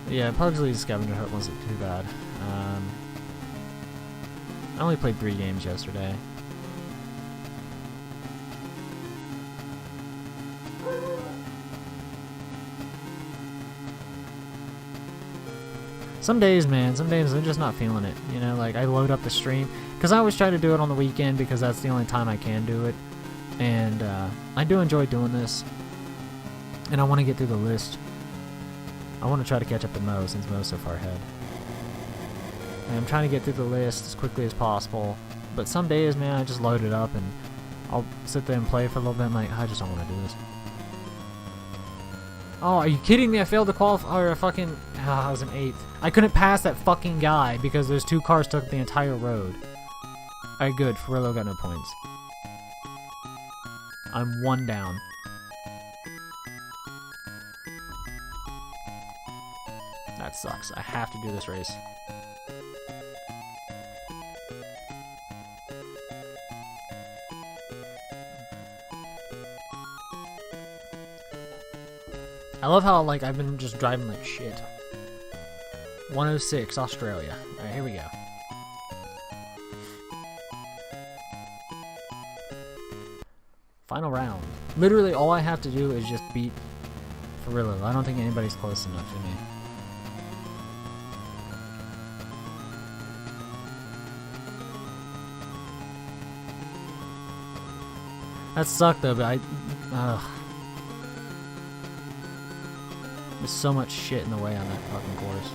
Yeah, Pugsley's Scavenger Hunt wasn't too bad. I only played 3 games yesterday. Some days, man, I'm just not feeling it. You know, like I load up the stream, because I always try to do it on the weekend because that's the only time I can do it. And I do enjoy doing this. And I want to get through the list. I want to try to catch up to Mo, since Mo's so far ahead. And I'm trying to get through the list as quickly as possible. But some days, man, I just load it up and I'll sit there and play for a little bit. I'm like, I just don't want to do this. Oh, are you kidding me? I failed to qualify, or fucking, I was an 8th. I couldn't pass that fucking guy because those 2 cars took the entire road. Alright, good. Ferrillo got no points. I'm 1 down. That sucks. I have to do this race. I love how, like, I've been just driving like shit. 106, Australia. Alright, here we go. Final round. Literally, all I have to do is just beat Ferrillo. I don't think anybody's close enough to me. That sucked though, but There's so much shit in the way on that fucking course.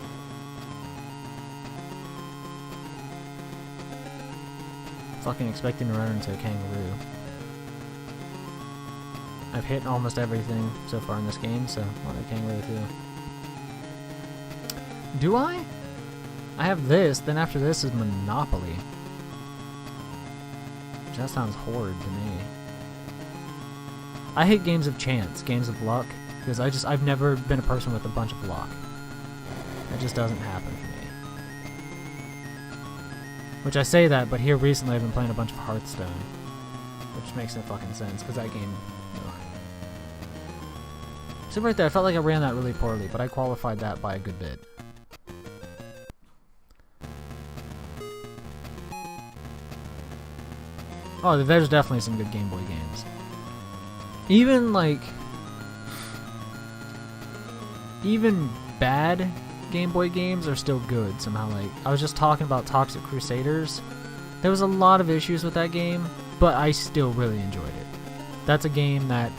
Fucking expecting to run into a kangaroo. I've hit almost everything so far in this game, so want a kangaroo too. Do I? I have this, then after this is Monopoly. That sounds horrid to me. I hate games of chance, games of luck, because I've never been a person with a bunch of luck. It just doesn't happen for me. Which I say that, but here recently I've been playing a bunch of Hearthstone. Which makes no fucking sense, because that game... So right there, I felt like I ran that really poorly, but I qualified that by a good bit. Oh, there's definitely some good Game Boy games. Even, like... Even bad Game Boy games are still good somehow. Like, I was just talking about Toxic Crusaders. There was a lot of issues with that game, but I still really enjoyed it. That's a game that...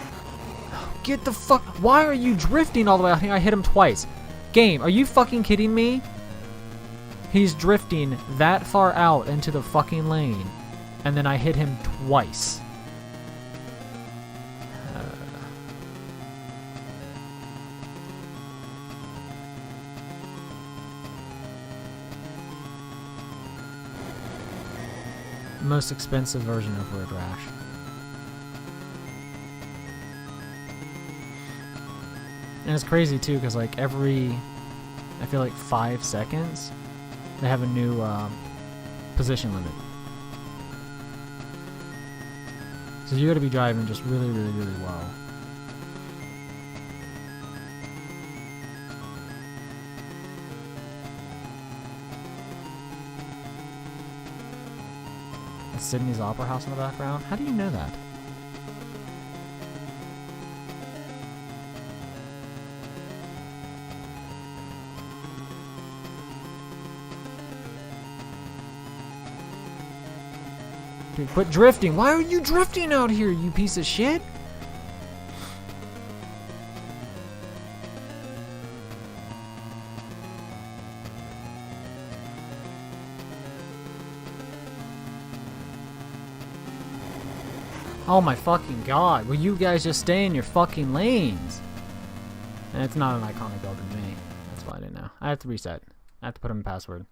Get the fuck... Why are you drifting all the way out here? I hit him twice. Game, are you fucking kidding me? He's drifting that far out into the fucking lane, and then I hit him twice. Most expensive version of Road Rash. And it's crazy too, because like every, I feel like 5 seconds, they have a new position limit. So you gotta be driving just really, really, really well. It's Sydney's Opera House in the background. How do you know that? Dude, quit drifting. Why are you drifting out here, you piece of shit? Oh my fucking god. Will you guys just stay in your fucking lanes? And it's not an iconic building to me. That's why I didn't know. I have to reset. I have to put in a password.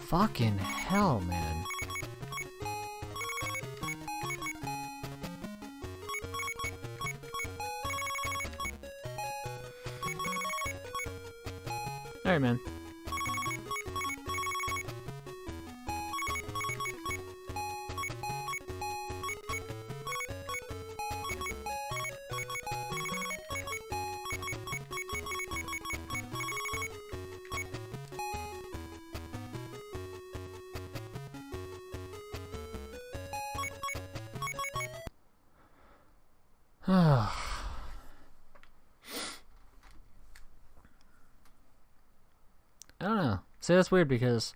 Fucking hell, man. Alright, man. I don't know. See, that's weird because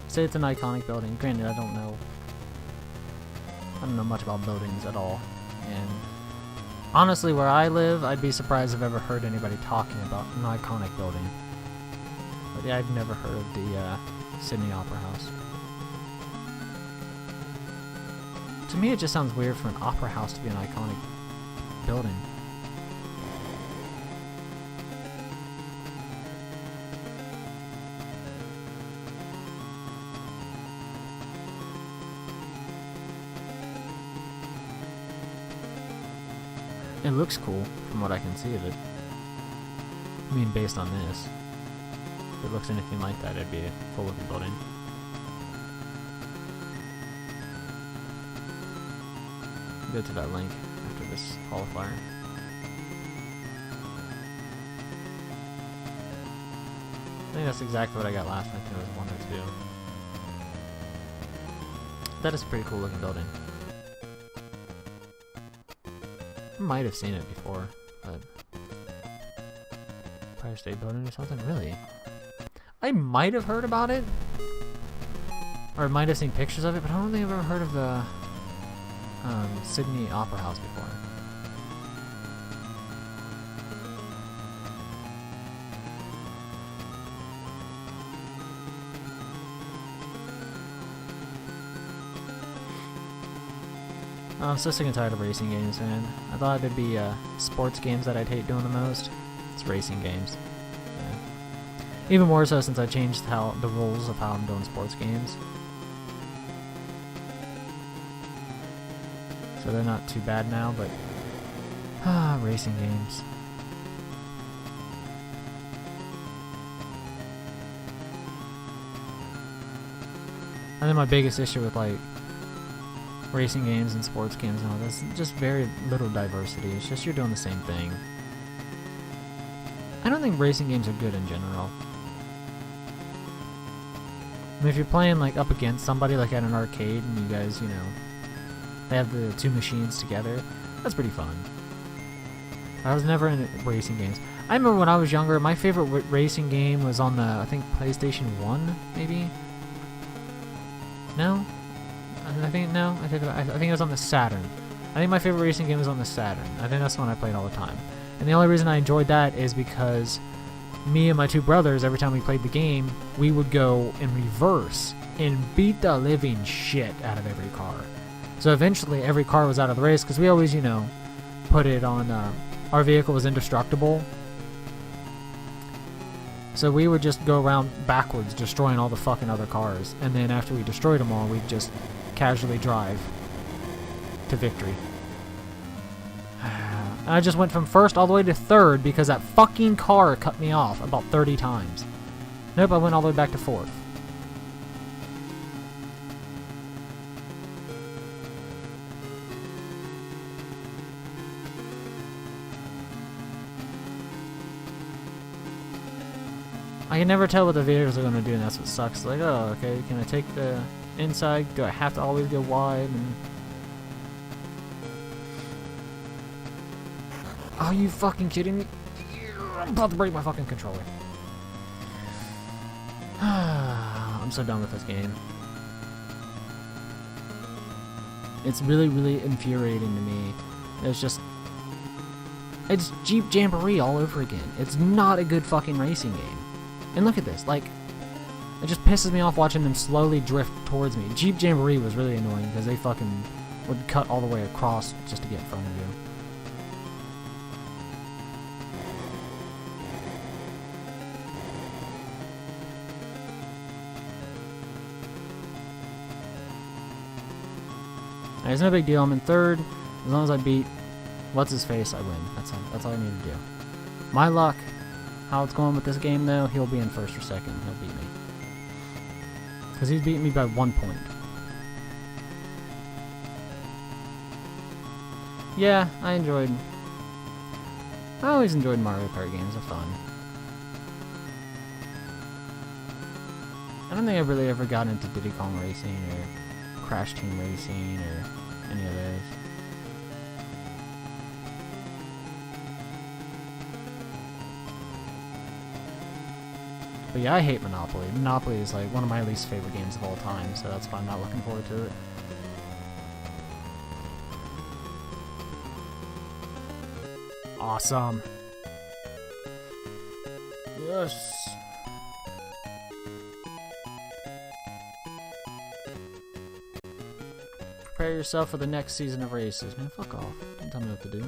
say it's an iconic building. Granted, I don't know much about buildings at all. And honestly, where I live, I'd be surprised if I've ever heard anybody talking about an iconic building. But yeah, I've never heard of the Sydney Opera House. To me, it just sounds weird for an opera house to be an iconic building. It looks cool from what I can see of it. I mean, based on this. If it looks anything like that, it'd be a full looking building. Go to that link after this qualifier. I think that's exactly what I got last time. I think it was 1 or 2. That is a pretty cool looking building. I might have seen it before, but Empire State Building or something? Really? I might have heard about it. Or might have seen pictures of it, but I don't think I've ever heard of the Sydney Opera House before. I'm so sick and tired of racing games, man. I thought it'd be sports games that I'd hate doing the most. It's racing games. Yeah. Even more so since I changed the rules of how I'm doing sports games. So they're not too bad now, but racing games. I think my biggest issue with like racing games and sports games and all this, just very little diversity. It's just you're doing the same thing. I don't think racing games are good in general. I mean, if you're playing like up against somebody like at an arcade and you guys, you know, they have the two machines together, that's pretty fun. I was never into racing games. I remember when I was younger, my favorite racing game was on the, I think, PlayStation 1, maybe? No? I think it was on the Saturn. I think my favorite racing game was on the Saturn. I think that's the one I played all the time. And the only reason I enjoyed that is because me and my two brothers, every time we played the game, we would go in reverse and beat the living shit out of every car. So eventually every car was out of the race because we always, you know, put it on, our vehicle was indestructible. So we would just go around backwards destroying all the fucking other cars. And then after we destroyed them all, we'd just casually drive to victory. And I just went from first all the way to third because that fucking car cut me off about 30 times. Nope, I went all the way back to fourth. I can never tell what the vehicles are going to do, and that's what sucks. Like, oh, okay, can I take the inside? Do I have to always go wide? And are you fucking kidding me? I'm about to break my fucking controller. I'm so done with this game. It's really, really infuriating to me. It's Jeep Jamboree all over again. It's not a good fucking racing game. And look at this, like, it just pisses me off watching them slowly drift towards me. Jeep Jamboree was really annoying because they fucking would cut all the way across just to get in front of you. Alright, it's no big deal. I'm in third. As long as I beat what's-his-face, I win. That's all I need to do. My luck. How it's going with this game, though, he'll be in first or second. He'll beat me. Because he's beating me by 1 point. Yeah, I always enjoyed Mario Kart games. They're fun. I don't think I've really ever gotten into Diddy Kong Racing or Crash Team Racing or any of those. But yeah, I hate Monopoly. Monopoly is like one of my least favorite games of all time, so that's why I'm not looking forward to it. Awesome. Yes. Prepare yourself for the next season of races. Man, fuck off. Don't tell me what to do.